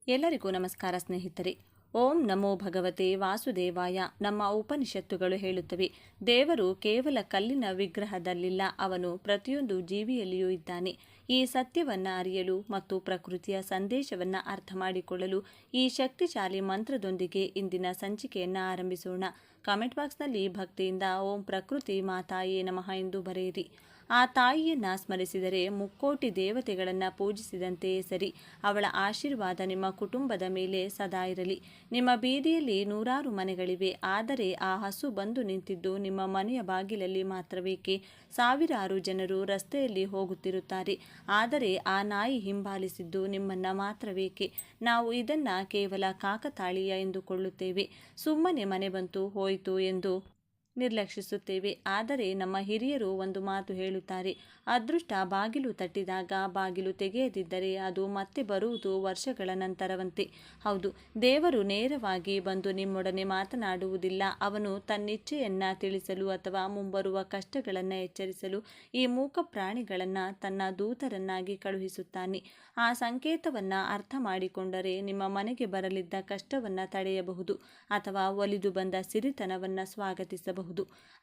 ಎಲ್ಲರಿಗೂ ನಮಸ್ಕಾರ ಸ್ನೇಹಿತರೆ. ಓಂ ನಮೋ ಭಗವತೆ ವಾಸುದೇವಾಯ. ನಮ್ಮ ಉಪನಿಷತ್ತುಗಳು ಹೇಳುತ್ತವೆ, ದೇವರು ಕೇವಲ ಕಲ್ಲಿನ ವಿಗ್ರಹದಲ್ಲಿಲ್ಲ, ಅವನು ಪ್ರತಿಯೊಂದು ಜೀವಿಯಲ್ಲಿಯೂ ಇದ್ದಾನೆ. ಈ ಸತ್ಯವನ್ನು ಅರಿಯಲು ಮತ್ತು ಪ್ರಕೃತಿಯ ಸಂದೇಶವನ್ನು ಅರ್ಥ ಮಾಡಿಕೊಳ್ಳಲು ಈ ಶಕ್ತಿಶಾಲಿ ಮಂತ್ರದೊಂದಿಗೆ ಇಂದಿನ ಸಂಚಿಕೆಯನ್ನು ಆರಂಭಿಸೋಣ. ಕಾಮೆಂಟ್ ಬಾಕ್ಸ್ನಲ್ಲಿ ಭಕ್ತಿಯಿಂದ ಓಂ ಪ್ರಕೃತಿ ಮಾತಾಯೇ ನಮಃ ಎಂದು ಬರೆಯಿರಿ. ಆ ತಾಯಿಯನ್ನ ಸ್ಮರಿಸಿದರೆ ಮುಕ್ಕೋಟಿ ದೇವತೆಗಳನ್ನು ಪೂಜಿಸಿದಂತೆಯೇ ಸರಿ. ಅವಳ ಆಶೀರ್ವಾದ ನಿಮ್ಮ ಕುಟುಂಬದ ಮೇಲೆ ಸದಾ ಇರಲಿ. ನಿಮ್ಮ ಬೀದಿಯಲ್ಲಿ ನೂರಾರು ಮನೆಗಳಿವೆ, ಆದರೆ ಆ ಹಸು ಬಂದು ನಿಂತಿದ್ದು ನಿಮ್ಮ ಮನೆಯ ಬಾಗಿಲಲ್ಲಿ ಮಾತ್ರವೇಕೆ? ಸಾವಿರಾರು ಜನರು ರಸ್ತೆಯಲ್ಲಿ ಹೋಗುತ್ತಿರುತ್ತಾರೆ, ಆದರೆ ಆ ನಾಯಿ ಹಿಂಬಾಲಿಸಿದ್ದು ನಿಮ್ಮನ್ನ ಮಾತ್ರವೇಕೆ? ನಾವು ಇದನ್ನ ಕೇವಲ ಕಾಕತಾಳೀಯ ಎಂದುಕೊಳ್ಳುತ್ತೇವೆ. ಸುಮ್ಮನೆ ಮನೆ ಬಂತು ಹೋಯಿತು ಎಂದು ನಿರ್ಲಕ್ಷಿಸುತ್ತೇವೆ. ಆದರೆ ನಮ್ಮ ಹಿರಿಯರು ಒಂದು ಮಾತು ಹೇಳುತ್ತಾರೆ, ಅದೃಷ್ಟ ಬಾಗಿಲು ತಟ್ಟಿದಾಗ ಬಾಗಿಲು ತೆಗೆಯದಿದ್ದರೆ ಅದು ಮತ್ತೆ ಬರುವುದು ವರ್ಷಗಳ ನಂತರವಂತೆ. ಹೌದು, ದೇವರು ನೇರವಾಗಿ ಬಂದು ನಿಮ್ಮೊಡನೆ ಮಾತನಾಡುವುದಿಲ್ಲ. ಅವನು ತನ್ನಿಚ್ಛೆಯನ್ನ ತಿಳಿಸಲು ಅಥವಾ ಮುಂಬರುವ ಕಷ್ಟಗಳನ್ನು ಎಚ್ಚರಿಸಲು ಈ ಮೂಕ ಪ್ರಾಣಿಗಳನ್ನು ತನ್ನ ದೂತರನ್ನಾಗಿ ಕಳುಹಿಸುತ್ತಾನೆ. ಆ ಸಂಕೇತವನ್ನು ಅರ್ಥ ಮಾಡಿಕೊಂಡರೆ ನಿಮ್ಮ ಮನೆಗೆ ಬರಲಿದ್ದ ಕಷ್ಟವನ್ನು ತಡೆಯಬಹುದು ಅಥವಾ ಒಲಿದು ಬಂದ ಸಿರಿತನವನ್ನು ಸ್ವಾಗತಿಸಬಹುದು.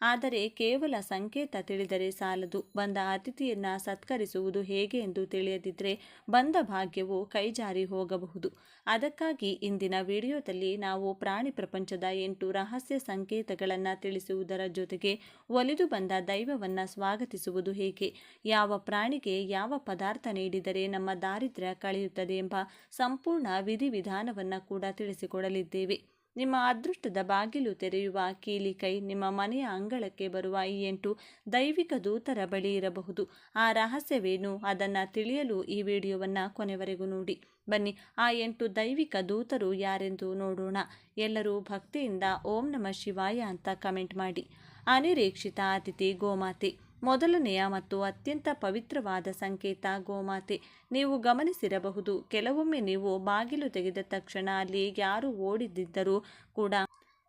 ಆದರೆ ಕೇವಲ ಸಂಕೇತ ತಿಳಿದರೆ ಸಾಲದು. ಬಂದ ಅತಿಥಿಯನ್ನ ಸತ್ಕರಿಸುವುದು ಹೇಗೆ ಎಂದು ತಿಳಿಯದಿದ್ದರೆ ಬಂದ ಭಾಗ್ಯವು ಕೈಜಾರಿ ಹೋಗಬಹುದು. ಅದಕ್ಕಾಗಿ ಇಂದಿನ ವಿಡಿಯೋದಲ್ಲಿ ನಾವು ಪ್ರಾಣಿ ಪ್ರಪಂಚದ 8 ರಹಸ್ಯ ಸಂಕೇತಗಳನ್ನು ತಿಳಿಸುವುದರ ಜೊತೆಗೆ ಒಲಿದು ಬಂದ ದೈವವನ್ನು ಸ್ವಾಗತಿಸುವುದು ಹೇಗೆ, ಯಾವ ಪ್ರಾಣಿಗೆ ಯಾವ ಪದಾರ್ಥ ನೀಡಿದರೆ ನಮ್ಮ ದಾರಿದ್ರ್ಯ ಕಳೆಯುತ್ತದೆ ಎಂಬ ಸಂಪೂರ್ಣ ವಿಧಿವಿಧಾನವನ್ನು ಕೂಡ ತಿಳಿಸಿಕೊಡಲಿದ್ದೇವೆ. ನಿಮ್ಮ ಅದೃಷ್ಟದ ಬಾಗಿಲು ತೆರೆಯುವ ಕೀಲಿಕೈ ನಿಮ್ಮ ಮನೆಯ ಅಂಗಳಕ್ಕೆ ಬರುವ ಈ 8 ದೈವಿಕ ದೂತರ ಬಳಿ ಇರಬಹುದು. ಆ ರಹಸ್ಯವೇನು, ಅದನ್ನು ತಿಳಿಯಲು ಈ ವಿಡಿಯೋವನ್ನು ಕೊನೆವರೆಗೂ ನೋಡಿ. ಬನ್ನಿ, ಆ 8 ದೈವಿಕ ದೂತರು ಯಾರೆಂದು ನೋಡೋಣ. ಎಲ್ಲರೂ ಭಕ್ತಿಯಿಂದ ಓಂ ನಮಃ ಶಿವಾಯ ಅಂತ ಕಮೆಂಟ್ ಮಾಡಿ. ಅನಿರೀಕ್ಷಿತ ಅತಿಥಿ ಗೋಮಾತೆ. ಮೊದಲನೆಯ ಮತ್ತು ಅತ್ಯಂತ ಪವಿತ್ರವಾದ ಸಂಕೇತ ಗೋಮಾತೆ. ನೀವು ಗಮನಿಸಿರಬಹುದು, ಕೆಲವೊಮ್ಮೆ ನೀವು ಬಾಗಿಲು ತೆಗೆದ ತಕ್ಷಣ ಅಲ್ಲಿ ಯಾರು ಓಡಿದಿದ್ದರೂ ಕೂಡ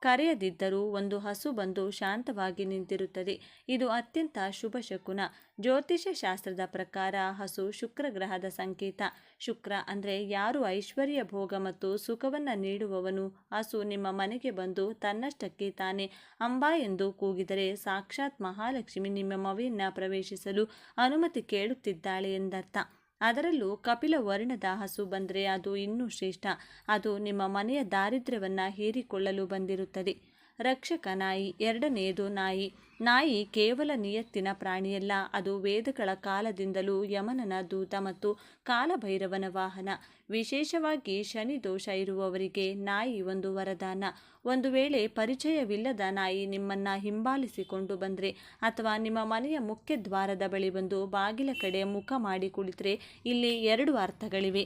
ಕರೆಯದಿದ್ದರೂ ಒಂದು ಹಸು ಬಂದು ಶಾಂತವಾಗಿ ನಿಂತಿರುತ್ತದೆ. ಇದು ಅತ್ಯಂತ ಶುಭ ಶಕುನ. ಜ್ಯೋತಿಷ್ಯ ಶಾಸ್ತ್ರದ ಪ್ರಕಾರ ಹಸು ಶುಕ್ರ ಗ್ರಹದ ಸಂಕೇತ. ಶುಕ್ರ ಅಂದರೆ ಯಾರು ಐಶ್ವರ್ಯ, ಭೋಗ ಮತ್ತು ಸುಖವನ್ನು ನೀಡುವವನು. ಹಸು ನಿಮ್ಮ ಮನೆಗೆ ಬಂದು ತನ್ನಷ್ಟಕ್ಕೆ ತಾನೇ ಅಂಬಾ ಎಂದು ಕೂಗಿದರೆ ಸಾಕ್ಷಾತ್ ಮಹಾಲಕ್ಷ್ಮಿ ನಿಮ್ಮ ಮನೆಯನ್ನು ಪ್ರವೇಶಿಸಲು ಅನುಮತಿ ಕೇಳುತ್ತಿದ್ದಾಳೆ ಎಂದರ್ಥ. ಅದರಲ್ಲೂ ಕಪಿಲ ವರ್ಣದ ಹಸು ಬಂದರೆ ಅದು ಇನ್ನೂ ಶ್ರೇಷ್ಠ. ಅದು ನಿಮ್ಮ ಮನೆಯ ದಾರಿದ್ರ್ಯವನ್ನು ಹೀರಿಕೊಳ್ಳಲು ಬಂದಿರುತ್ತದೆ. ರಕ್ಷಕ ನಾಯಿ. ಎರಡನೆಯದು ನಾಯಿ. ನಾಯಿ ಕೇವಲ ನಿಯತ್ತಿನ ಪ್ರಾಣಿಯಲ್ಲ, ಅದು ವೇದಗಳ ಕಾಲದಿಂದಲೂ ಯಮನನ ದೂತ ಮತ್ತು ಕಾಲಭೈರವನ ವಾಹನ. ವಿಶೇಷವಾಗಿ ಶನಿ ದೋಷ ಇರುವವರಿಗೆ ನಾಯಿ ಒಂದು ವರದಾನ. ಒಂದು ವೇಳೆ ಪರಿಚಯವಿಲ್ಲದ ನಾಯಿ ನಿಮ್ಮನ್ನ ಹಿಂಬಾಲಿಸಿಕೊಂಡು ಬಂದರೆ ಅಥವಾ ನಿಮ್ಮ ಮನೆಯ ಮುಖ್ಯ ದ್ವಾರದ ಬಳಿ ಬಂದು ಬಾಗಿಲ ಕಡೆ ಮುಖ ಮಾಡಿ ಕುಳಿತರೆ ಇಲ್ಲಿ 2 ಅರ್ಥಗಳಿವೆ.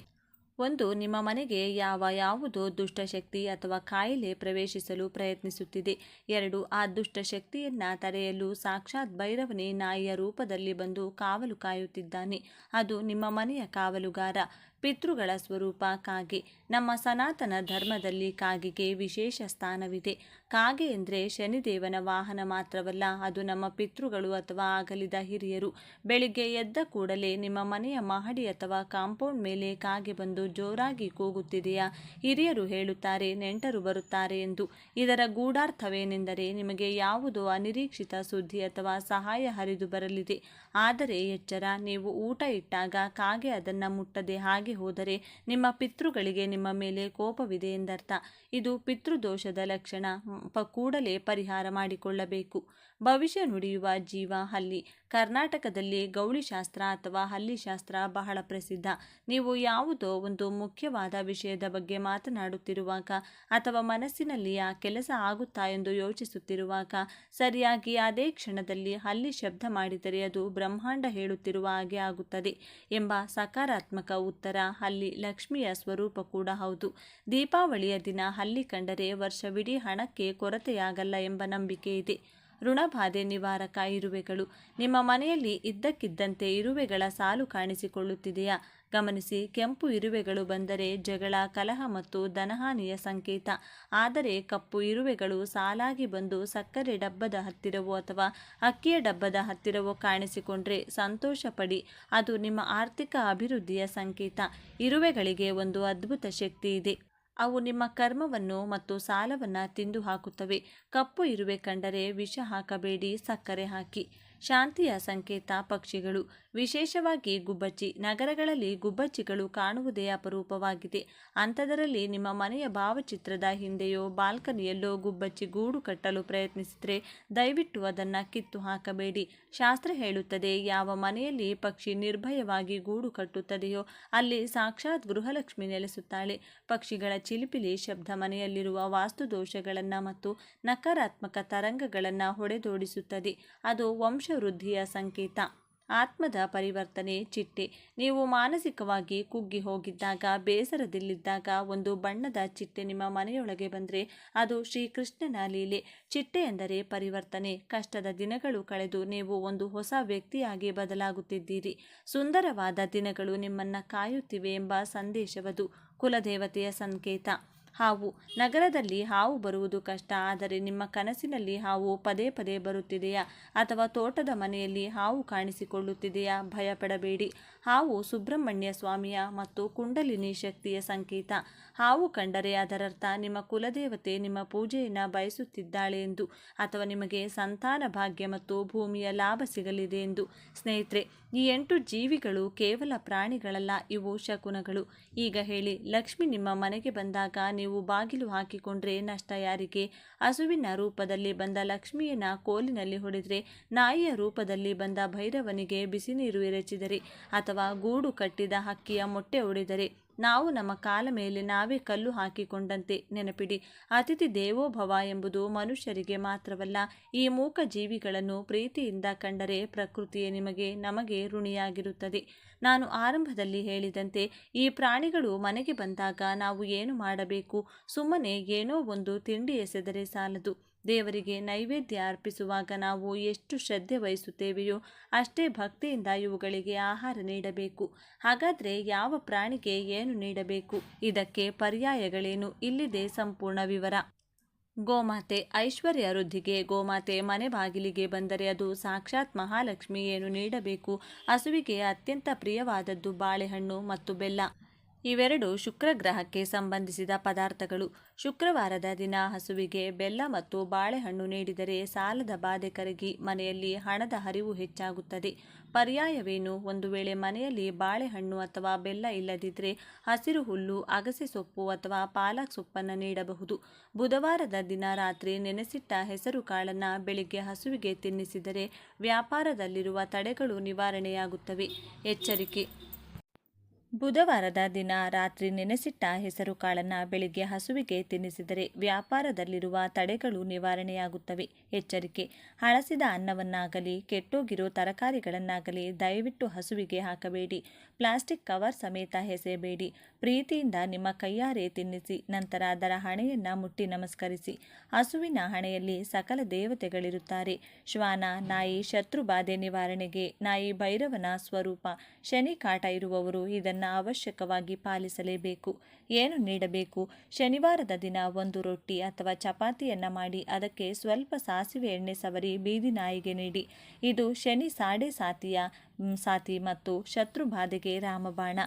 ಒಂದು, ನಿಮ್ಮ ಮನೆಗೆ ಯಾವುದೋ ದುಷ್ಟಶಕ್ತಿ ಅಥವಾ ಕಾಯಿಲೆ ಪ್ರವೇಶಿಸಲು ಪ್ರಯತ್ನಿಸುತ್ತಿದೆ. 2, ಆ ದುಷ್ಟಶಕ್ತಿಯನ್ನು ತಡೆಯಲು ಸಾಕ್ಷಾತ್ ಭೈರವನೇ ನಾಯಿಯ ರೂಪದಲ್ಲಿ ಬಂದು ಕಾವಲು ಕಾಯುತ್ತಿದ್ದಾನೆ. ಅದು ನಿಮ್ಮ ಮನೆಯ ಕಾವಲುಗಾರ. ಪಿತೃಗಳ ಸ್ವರೂಪ ಕಾಗೆ. ನಮ್ಮ ಸನಾತನ ಧರ್ಮದಲ್ಲಿ ಕಾಗೆಗೆ ವಿಶೇಷ ಸ್ಥಾನವಿದೆ. ಕಾಗೆ ಎಂದರೆ ಶನಿದೇವನ ವಾಹನ ಮಾತ್ರವಲ್ಲ, ಅದು ನಮ್ಮ ಪಿತೃಗಳು ಅಥವಾ ಅಗಲಿದ ಹಿರಿಯರು. ಬೆಳಿಗ್ಗೆ ಎದ್ದ ಕೂಡಲೇ ನಿಮ್ಮ ಮನೆಯ ಮಹಡಿ ಅಥವಾ ಕಾಂಪೌಂಡ್ ಮೇಲೆ ಕಾಗೆ ಬಂದು ಜೋರಾಗಿ ಕೂಗುತ್ತಿದೆಯಾ? ಹಿರಿಯರು ಹೇಳುತ್ತಾರೆ ನೆಂಟರು ಬರುತ್ತಾರೆ ಎಂದು. ಇದರ ಗೂಢಾರ್ಥವೇನೆಂದರೆ ನಿಮಗೆ ಯಾವುದೋ ಅನಿರೀಕ್ಷಿತ ಸುದ್ದಿ ಅಥವಾ ಸಹಾಯ ಹರಿದು ಬರಲಿದೆ. ಆದರೆ ಎಚ್ಚರ, ನೀವು ಊಟ ಇಟ್ಟಾಗ ಕಾಗೆ ಅದನ್ನು ಮುಟ್ಟದೆ ಹಾಗೆ ಹೋದರೆ ನಿಮ್ಮ ಪಿತೃಗಳಿಗೆ ನಿಮ್ಮ ಮೇಲೆ ಕೋಪವಿದೆ ಎಂದರ್ಥ. ಇದು ಪಿತೃದೋಷದ ಲಕ್ಷಣ. ಕೂಡಲೇ ಪರಿಹಾರ ಮಾಡಿಕೊಳ್ಳಬೇಕು. ಭವಿಷ್ಯ ನುಡಿಯುವ ಜೀವ ಹಲ್ಲಿ. ಕರ್ನಾಟಕದಲ್ಲಿ ಗೌಳಿಶಾಸ್ತ್ರ ಅಥವಾ ಹಲ್ಲಿಶಾಸ್ತ್ರ ಬಹಳ ಪ್ರಸಿದ್ಧ. ನೀವು ಯಾವುದೋ ಒಂದು ಮುಖ್ಯವಾದ ವಿಷಯದ ಬಗ್ಗೆ ಮಾತನಾಡುತ್ತಿರುವಾಗ ಅಥವಾ ಮನಸ್ಸಿನಲ್ಲಿ ಆ ಕೆಲಸ ಆಗುತ್ತಾ ಎಂದು ಯೋಚಿಸುತ್ತಿರುವಾಗ ಸರಿಯಾಗಿ ಅದೇ ಕ್ಷಣದಲ್ಲಿ ಹಲ್ಲಿ ಶಬ್ದ ಮಾಡಿದರೆ ಅದು ಬ್ರಹ್ಮಾಂಡ ಹೇಳುತ್ತಿರುವ ಹಾಗೆ ಆಗುತ್ತದೆ ಎಂಬ ಸಕಾರಾತ್ಮಕ ಉತ್ತರ. ಹಲ್ಲಿ ಲಕ್ಷ್ಮಿಯ ಸ್ವರೂಪ ಕೂಡ ಹೌದು. ದೀಪಾವಳಿಯ ದಿನ ಹಲ್ಲಿ ಕಂಡರೆ ವರ್ಷವಿಡೀ ಹಣಕ್ಕೆ ಕೊರತೆಯಾಗಲ್ಲ ಎಂಬ ನಂಬಿಕೆ ಇದೆ. ಋಣಬಾಧೆ ನಿವಾರಕ. ಇರುವೆಗಳು. ನಿಮ್ಮ ಮನೆಯಲ್ಲಿ ಇದ್ದಕ್ಕಿದ್ದಂತೆ ಇರುವೆಗಳ ಸಾಲು ಕಾಣಿಸಿಕೊಳ್ಳುತ್ತಿದೆಯಾ? ಗಮನಿಸಿ, ಕೆಂಪು ಇರುವೆಗಳು ಬಂದರೆ ಜಗಳ, ಕಲಹ ಮತ್ತು ಧನಹಾನಿಯ ಸಂಕೇತ. ಆದರೆ ಕಪ್ಪು ಇರುವೆಗಳು ಸಾಲಾಗಿ ಬಂದು ಸಕ್ಕರೆ ಡಬ್ಬದ ಹತ್ತಿರವೋ ಅಥವಾ ಅಕ್ಕಿಯ ಡಬ್ಬದ ಹತ್ತಿರವೋ ಕಾಣಿಸಿಕೊಂಡ್ರೆ ಸಂತೋಷ ಪಡಿ, ಅದು ನಿಮ್ಮ ಆರ್ಥಿಕ ಅಭಿವೃದ್ಧಿಯ ಸಂಕೇತ. ಇರುವೆಗಳಿಗೆ ಒಂದು ಅದ್ಭುತ ಶಕ್ತಿ ಇದೆ. ಅವು ನಿಮ್ಮ ಕರ್ಮವನ್ನು ಮತ್ತು ಸಾಲವನ್ನು ತಿಂದು ಹಾಕುತ್ತವೆ. ಕಪ್ಪು ಇರುವೆ ಕಂಡರೆ ವಿಷ ಹಾಕಬೇಡಿ, ಸಕ್ಕರೆ ಹಾಕಿ. ಶಾಂತಿಯ ಸಂಕೇತ ಪಕ್ಷಿಗಳು, ವಿಶೇಷವಾಗಿ ಗುಬ್ಬಚ್ಚಿ. ನಗರಗಳಲ್ಲಿ ಗುಬ್ಬಚ್ಚಿಗಳು ಕಾಣುವುದೇ ಅಪರೂಪವಾಗಿದೆ. ಅಂಥದರಲ್ಲಿ ನಿಮ್ಮ ಮನೆಯ ಭಾವಚಿತ್ರದ ಹಿಂದೆಯೋ ಬಾಲ್ಕನಿಯಲ್ಲೋ ಗುಬ್ಬಚ್ಚಿ ಗೂಡು ಕಟ್ಟಲು ಪ್ರಯತ್ನಿಸಿದರೆ ದಯವಿಟ್ಟು ಅದನ್ನು ಕಿತ್ತು ಹಾಕಬೇಡಿ. ಶಾಸ್ತ್ರ ಹೇಳುತ್ತದೆ, ಯಾವ ಮನೆಯಲ್ಲಿ ಪಕ್ಷಿ ನಿರ್ಭಯವಾಗಿ ಗೂಡು ಕಟ್ಟುತ್ತದೆಯೋ ಅಲ್ಲಿ ಸಾಕ್ಷಾತ್ ಗೃಹಲಕ್ಷ್ಮಿ ನೆಲೆಸುತ್ತಾಳೆ. ಪಕ್ಷಿಗಳ ಚಿಲಿಪಿಲಿ ಶಬ್ದ ಮನೆಯಲ್ಲಿರುವ ವಾಸ್ತುದೋಷಗಳನ್ನು ಮತ್ತು ನಕಾರಾತ್ಮಕ ತರಂಗಗಳನ್ನು ಹೊಡೆದೋಡಿಸುತ್ತದೆ. ಅದು ವಂಶವೃದ್ಧಿಯ ಸಂಕೇತ. ಆತ್ಮದ ಪರಿವರ್ತನೆ ಚಿಟ್ಟೆ. ನೀವು ಮಾನಸಿಕವಾಗಿ ಕುಗ್ಗಿ ಹೋಗಿದ್ದಾಗ, ಬೇಸರದಲ್ಲಿದ್ದಾಗ ಒಂದು ಬಣ್ಣದ ಚಿಟ್ಟೆ ನಿಮ್ಮ ಮನೆಯೊಳಗೆ ಬಂದರೆ ಅದು ಶ್ರೀಕೃಷ್ಣನ ಲೀಲೆ. ಚಿಟ್ಟೆ ಎಂದರೆ ಪರಿವರ್ತನೆ. ಕಷ್ಟದ ದಿನಗಳು ಕಳೆದು ನೀವು ಒಂದು ಹೊಸ ವ್ಯಕ್ತಿಯಾಗಿ ಬದಲಾಗುತ್ತಿದ್ದೀರಿ. ಸುಂದರವಾದ ದಿನಗಳು ನಿಮ್ಮನ್ನು ಕಾಯುತ್ತಿವೆ ಎಂಬ ಸಂದೇಶವದು. ಕುಲದೇವತೆಯ ಸಂಕೇತ ಹಾವು. ನಗರದಲ್ಲಿ ಹಾವು ಬರುವುದು ಕಷ್ಟ, ಆದರೆ ನಿಮ್ಮ ಕನಸಿನಲ್ಲಿ ಹಾವು ಪದೇ ಪದೇ ಬರುತ್ತಿದೆಯಾ ಅಥವಾ ತೋಟದ ಮನೆಯಲ್ಲಿ ಹಾವು ಕಾಣಿಸಿಕೊಳ್ಳುತ್ತಿದೆಯಾ? ಭಯಪಡಬೇಡಿ. ಹಾವು ಸುಬ್ರಹ್ಮಣ್ಯ ಸ್ವಾಮಿಯ ಮತ್ತು ಕುಂಡಲಿನಿ ಶಕ್ತಿಯ ಸಂಕೇತ. ಹಾವು ಕಂಡರೆ ಅದರರ್ಥ ನಿಮ್ಮ ಕುಲದೇವತೆ ನಿಮ್ಮ ಪೂಜೆಯನ್ನು ಬಯಸುತ್ತಿದ್ದಾಳೆ ಎಂದು, ಅಥವಾ ನಿಮಗೆ ಸಂತಾನ ಭಾಗ್ಯ ಮತ್ತು ಭೂಮಿಯ ಲಾಭ ಸಿಗಲಿದೆ ಎಂದು. ಸ್ನೇಹಿತರೆ, ಈ 8 ಜೀವಿಗಳು ಕೇವಲ ಪ್ರಾಣಿಗಳಲ್ಲ, ಇವು ಶಕುನಗಳು. ಈಗ ಹೇಳಿ, ಲಕ್ಷ್ಮಿ ನಿಮ್ಮ ಮನೆಗೆ ಬಂದಾಗ ನೀವು ಬಾಗಿಲು ಹಾಕಿಕೊಂಡ್ರೆ ನಷ್ಟ ಯಾರಿಗೆ? ಹಸುವಿನ ರೂಪದಲ್ಲಿ ಬಂದ ಲಕ್ಷ್ಮಿಯನ್ನ ಕೋಲಿನಲ್ಲಿ ಹೊಡೆದರೆ, ನಾಯಿಯ ರೂಪದಲ್ಲಿ ಬಂದ ಭೈರವನಿಗೆ ಬಿಸಿ ನೀರು ಎರಚಿದರೆ, ಅಥವಾ ಗೂಡು ಕಟ್ಟಿದ ಹಕ್ಕಿಯ ಮೊಟ್ಟೆ ಒಡೆದರೆ ನಾವು ನಮ್ಮ ಕಾಲ ಮೇಲೆ ನಾವೇ ಕಲ್ಲು ಹಾಕಿಕೊಂಡಂತೆ. ನೆನಪಿಡಿ, ಅತಿಥಿ ದೇವೋಭವ ಎಂಬುದು ಮನುಷ್ಯರಿಗೆ ಮಾತ್ರವಲ್ಲ. ಈ ಮೂಕ ಜೀವಿಗಳನ್ನು ಪ್ರೀತಿಯಿಂದ ಕಂಡರೆ ಪ್ರಕೃತಿಯೇ ನಮಗೆ ಋಣಿಯಾಗಿರುತ್ತದೆ. ನಾನು ಆರಂಭದಲ್ಲಿ ಹೇಳಿದಂತೆ, ಈ ಪ್ರಾಣಿಗಳು ಮನೆಗೆ ಬಂದಾಗ ನಾವು ಏನು ಮಾಡಬೇಕು? ಸುಮ್ಮನೆ ಏನೋ ಒಂದು ತಿಂಡಿ ಎಸೆದರೆ ಸಾಲದು. ದೇವರಿಗೆ ನೈವೇದ್ಯ ಅರ್ಪಿಸುವಾಗ ನಾವು ಎಷ್ಟು ಶ್ರದ್ಧೆ ವಹಿಸುತ್ತೇವೆಯೋ ಅಷ್ಟೇ ಭಕ್ತಿಯಿಂದ ಇವುಗಳಿಗೆ ಆಹಾರ ನೀಡಬೇಕು. ಹಾಗಾದರೆ ಯಾವ ಪ್ರಾಣಿಗೆ ಏನು ನೀಡಬೇಕು? ಇದಕ್ಕೆ ಪರ್ಯಾಯಗಳೇನು? ಇಲ್ಲಿದೆ ಸಂಪೂರ್ಣ ವಿವರ. ಗೋಮಾತೆ. ಐಶ್ವರ್ಯ ವೃದ್ಧಿಗೆ ಗೋಮಾತೆ ಮನೆ ಬಾಗಿಲಿಗೆ ಬಂದರೆ ಅದು ಸಾಕ್ಷಾತ್ ಮಹಾಲಕ್ಷ್ಮಿ. ಏನು ನೀಡಬೇಕು? ಹಸುವಿಗೆ ಅತ್ಯಂತ ಪ್ರಿಯವಾದದ್ದು ಬಾಳೆಹಣ್ಣು ಮತ್ತು ಬೆಲ್ಲ. ಇವೆರಡು ಶುಕ್ರ ಗ್ರಹಕ್ಕೆ ಸಂಬಂಧಿಸಿದ ಪದಾರ್ಥಗಳು. ಶುಕ್ರವಾರದ ದಿನ ಹಸುವಿಗೆ ಬೆಲ್ಲ ಮತ್ತು ಬಾಳೆಹಣ್ಣು ನೀಡಿದರೆ ಸಾಲದ ಬಾಧೆ ಕರಗಿ ಮನೆಯಲ್ಲಿ ಹಣದ ಹರಿವು ಹೆಚ್ಚಾಗುತ್ತದೆ. ಪರ್ಯಾಯವೇನು? ಒಂದು ವೇಳೆ ಮನೆಯಲ್ಲಿ ಬಾಳೆಹಣ್ಣು ಅಥವಾ ಬೆಲ್ಲ ಇಲ್ಲದಿದ್ದರೆ ಹಸಿರು ಹುಲ್ಲು, ಅಗಸೆ ಸೊಪ್ಪು ಅಥವಾ ಪಾಲಕ್ ಸೊಪ್ಪನ್ನು ನೀಡಬಹುದು. ಬುಧವಾರದ ದಿನ ರಾತ್ರಿ ನೆನೆಸಿಟ್ಟ ಹೆಸರು ಕಾಳನ್ನು ಬೆಳಿಗ್ಗೆ ಹಸುವಿಗೆ ತಿನ್ನಿಸಿದರೆ ವ್ಯಾಪಾರದಲ್ಲಿರುವ ತಡೆಗಳು ನಿವಾರಣೆಯಾಗುತ್ತವೆ. ಎಚ್ಚರಿಕೆ: ಬುಧವಾರದ ದಿನ ರಾತ್ರಿ ನೆನೆಸಿಟ್ಟ ಹೆಸರು ಕಾಳನ್ನು ಬೆಳಿಗ್ಗೆ ಹಸುವಿಗೆ ತಿನ್ನಿಸಿದರೆ ವ್ಯಾಪಾರದಲ್ಲಿರುವ ತಡೆಗಳು ನಿವಾರಣೆಯಾಗುತ್ತವೆ. ಎಚ್ಚರಿಕೆ: ಹಳಸಿದ ಅನ್ನವನ್ನಾಗಲಿ ಕೆಟ್ಟೋಗಿರೋ ತರಕಾರಿಗಳನ್ನಾಗಲಿ ದಯವಿಟ್ಟು ಹಸುವಿಗೆ ಹಾಕಬೇಡಿ. ಪ್ಲಾಸ್ಟಿಕ್ ಕವರ್ ಸಮೇತ ಎಸೆಯಬೇಡಿ. ಪ್ರೀತಿಯಿಂದ ನಿಮ್ಮ ಕೈಯಾರೆ ತಿನ್ನಿಸಿ, ನಂತರ ಅದರ ಹಣೆಯನ್ನು ಮುಟ್ಟಿ ನಮಸ್ಕರಿಸಿ. ಹಸುವಿನ ಹಣೆಯಲ್ಲಿ ಸಕಲ ದೇವತೆಗಳಿರುತ್ತಾರೆ. ಶ್ವಾನ, ನಾಯಿ ಶತ್ರು ಬಾಧೆ ನಿವಾರಣೆಗೆ. ನಾಯಿ ಭೈರವನ ಸ್ವರೂಪ. ಶನಿ ಕಾಟ ಇರುವವರು ಇದನ್ನು ಅವಶ್ಯಕವಾಗಿ ಪಾಲಿಸಲೇಬೇಕು. ಏನು ನೀಡಬೇಕು? ಶನಿವಾರದ ದಿನ ಒಂದು ರೊಟ್ಟಿ ಅಥವಾ ಚಪಾತಿಯನ್ನು ಮಾಡಿ ಅದಕ್ಕೆ ಸ್ವಲ್ಪ ಸಾಸಿವೆ ಎಣ್ಣೆ ಸವರಿ ಬೀದಿ ನಾಯಿಗೆ ನೀಡಿ. ಇದು ಶನಿ ಸಾಡೆ ಸಾತಿ ಮತ್ತು ಶತ್ರು ಬಾಧೆಗೆ ರಾಮಬಾಣ.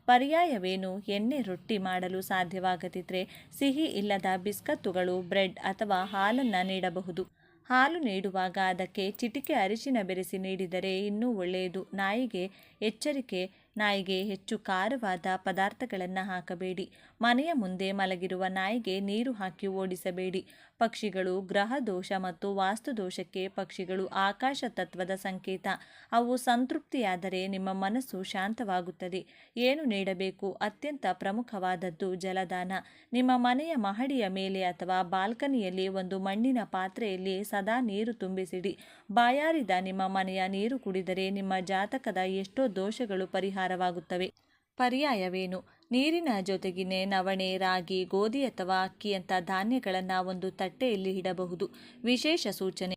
ಪರ್ಯಾಯವೇನು? ಎಣ್ಣೆ ರೊಟ್ಟಿ ಮಾಡಲು ಸಾಧ್ಯವಾಗದಿದ್ದರೆ ಸಿಹಿ ಇಲ್ಲದ ಬಿಸ್ಕತ್ತುಗಳು, ಬ್ರೆಡ್ ಅಥವಾ ಹಾಲನ್ನು ನೀಡಬಹುದು. ಹಾಲು ನೀಡುವಾಗ ಅದಕ್ಕೆ ಚಿಟಿಕೆ ಅರಿಶಿನ ಬೆರೆಸಿ ನೀಡಿದರೆ ಇನ್ನೂ ಒಳ್ಳೆಯದು. ನಾಯಿಗೆ ಎಚ್ಚರಿಕೆ: ನಾಯಿಗೆ ಹೆಚ್ಚು ಖಾರವಾದ ಪದಾರ್ಥಗಳನ್ನು ಹಾಕಬೇಡಿ. ಮನೆಯ ಮುಂದೆ ಮಲಗಿರುವ ನಾಯಿಗೆ ನೀರು ಹಾಕಿ ಓಡಿಸಬೇಡಿ. ಪಕ್ಷಿಗಳು ಗ್ರಹ ದೋಷ ಮತ್ತು ವಾಸ್ತುದೋಷಕ್ಕೆ. ಪಕ್ಷಿಗಳು ಆಕಾಶ ತತ್ವದ ಸಂಕೇತ. ಅವು ಸಂತೃಪ್ತಿಯಾದರೆ ನಿಮ್ಮ ಮನಸ್ಸು ಶಾಂತವಾಗುತ್ತದೆ. ಏನು ನೀಡಬೇಕು? ಅತ್ಯಂತ ಪ್ರಮುಖವಾದದ್ದು ಜಲದಾನ. ನಿಮ್ಮ ಮನೆಯ ಮಹಡಿಯ ಮೇಲೆ ಅಥವಾ ಬಾಲ್ಕನಿಯಲ್ಲಿ ಒಂದು ಮಣ್ಣಿನ ಪಾತ್ರೆಯಲ್ಲಿ ಸದಾ ನೀರು ತುಂಬಿಸಿಡಿ. ಬಾಯಾರಿದ ನಿಮ್ಮ ಮನೆಯ ನೀರು ಕುಡಿದರೆ ನಿಮ್ಮ ಜಾತಕದ ಎಷ್ಟೋ ದೋಷಗಳು ಪರಿಹಾರವಾಗುತ್ತವೆ. ಪರ್ಯಾಯವೇನು? ನೀರಿನ ಜೊತೆಗಿನ ನವಣೆ, ರಾಗಿ, ಗೋಧಿ ಅಥವಾ ಅಕ್ಕಿಯಂಥ ಧಾನ್ಯಗಳನ್ನು ಒಂದು ತಟ್ಟೆಯಲ್ಲಿ ಇಡಬಹುದು. ವಿಶೇಷ ಸೂಚನೆ: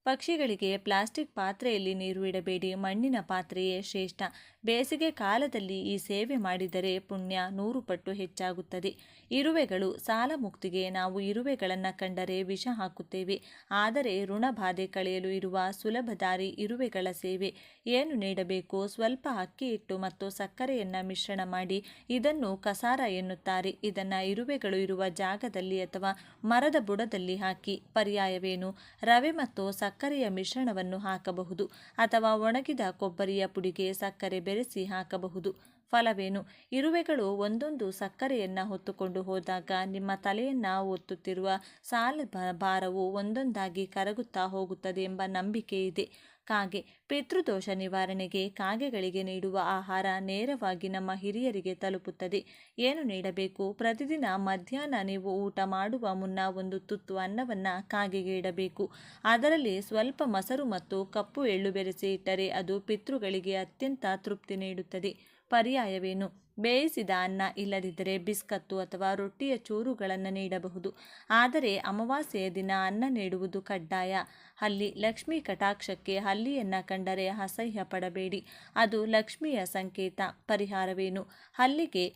ಪಕ್ಷಿಗಳಿಗೆ ಪ್ಲಾಸ್ಟಿಕ್ ಪಾತ್ರೆಯಲ್ಲಿ ನೀರು ಇಡಬೇಡಿ, ಮಣ್ಣಿನ ಪಾತ್ರೆಯೇ ಶ್ರೇಷ್ಠ. ಬೇಸಿಗೆ ಕಾಲದಲ್ಲಿ ಈ ಸೇವೆ ಮಾಡಿದರೆ ಪುಣ್ಯ 100 ಪಟ್ಟು ಹೆಚ್ಚಾಗುತ್ತದೆ. ಇರುವೆಗಳು. ಸಾಲ ಮುಕ್ತಿಗೆ ನಾವು ಇರುವೆಗಳನ್ನು ಕಂಡರೆ ವಿಷ ಹಾಕುತ್ತೇವೆ. ಆದರೆ ಋಣಬಾಧೆ ಕಳೆಯಲು ಇರುವ ಸುಲಭ ದಾರಿ ಇರುವೆಗಳ ಸೇವೆ. ಏನು ನೀಡಬೇಕು? ಸ್ವಲ್ಪ ಅಕ್ಕಿ ಹಿಟ್ಟು ಮತ್ತು ಸಕ್ಕರೆಯನ್ನು ಮಿಶ್ರಣ ಮಾಡಿ ಇದನ್ನು ಕಸಾರ ಎನ್ನುತ್ತಾರೆ. ಇದನ್ನು ಇರುವೆಗಳು ಇರುವ ಜಾಗದಲ್ಲಿ ಅಥವಾ ಮರದ ಬುಡದಲ್ಲಿ ಹಾಕಿ. ಪರ್ಯಾಯವೇನು? ರವೆ ಮತ್ತು ಸಕ್ಕರೆಯ ಮಿಶ್ರಣವನ್ನು ಹಾಕಬಹುದು ಅಥವಾ ಒಣಗಿದ ಕೊಬ್ಬರಿಯ ಪುಡಿಗೆ ಸಕ್ಕರೆ ಬೆರೆಸಿ ಹಾಕಬಹುದು. ಫಲವೇನು? ಇರುವೆಗಳು ಒಂದೊಂದು ಸಕ್ಕರೆಯನ್ನು ಹೊತ್ತುಕೊಂಡು ಹೋದಾಗ ನಿಮ್ಮ ತಲೆಯನ್ನು ಒತ್ತುತ್ತಿರುವ ಸಾಲ ಭಾರವು ಒಂದೊಂದಾಗಿ ಕರಗುತ್ತಾ ಹೋಗುತ್ತದೆ ಎಂಬ ನಂಬಿಕೆ ಇದೆ. ಕಾಗೆ. ಪಿತೃದೋಷ ನಿವಾರಣೆಗೆ ಕಾಗೆಗಳಿಗೆ ನೀಡುವ ಆಹಾರ ನೇರವಾಗಿ ನಮ್ಮ ಹಿರಿಯರಿಗೆ ತಲುಪುತ್ತದೆ. ಏನು ನೀಡಬೇಕು? ಪ್ರತಿದಿನ ಮಧ್ಯಾಹ್ನ ನೀವು ಊಟ ಮಾಡುವ ಮುನ್ನ ಒಂದು ತುತ್ತು ಅನ್ನವನ್ನು ಕಾಗೆಗೆ ಇಡಬೇಕು. ಅದರಲ್ಲಿ ಸ್ವಲ್ಪ ಮೊಸರು ಮತ್ತು ಕಪ್ಪು ಎಳ್ಳು ಬೆರೆಸಿ ಇಟ್ಟರೆ ಅದು ಪಿತೃಗಳಿಗೆ ಅತ್ಯಂತ ತೃಪ್ತಿ ನೀಡುತ್ತದೆ. ಪರ್ಯಾಯವೇನು? ಬೇಯಿಸಿದ ಅನ್ನ, ಇಲ್ಲದಿದ್ದರೆ ಬಿಸ್ಕತ್ತು ಅಥವಾ ರೊಟ್ಟಿಯ ಚೂರುಗಳನ್ನು ನೀಡಬಹುದು. ಆದರೆ ಅಮಾವಾಸ್ಯೆಯ ದಿನ ಅನ್ನ ನೀಡುವುದು ಕಡ್ಡಾಯ. ಹಲ್ಲಿ. ಲಕ್ಷ್ಮೀ ಕಟಾಕ್ಷಕ್ಕೆ ಹಲ್ಲಿಯನ್ನು ಕಂಡರೆ ಅಸಹ್ಯ ಪಡಬೇಡಿ, ಅದು ಲಕ್ಷ್ಮಿಯ ಸಂಕೇತ. ಪರಿಹಾರವೇನು? ಹಲ್ಲಿಗೆ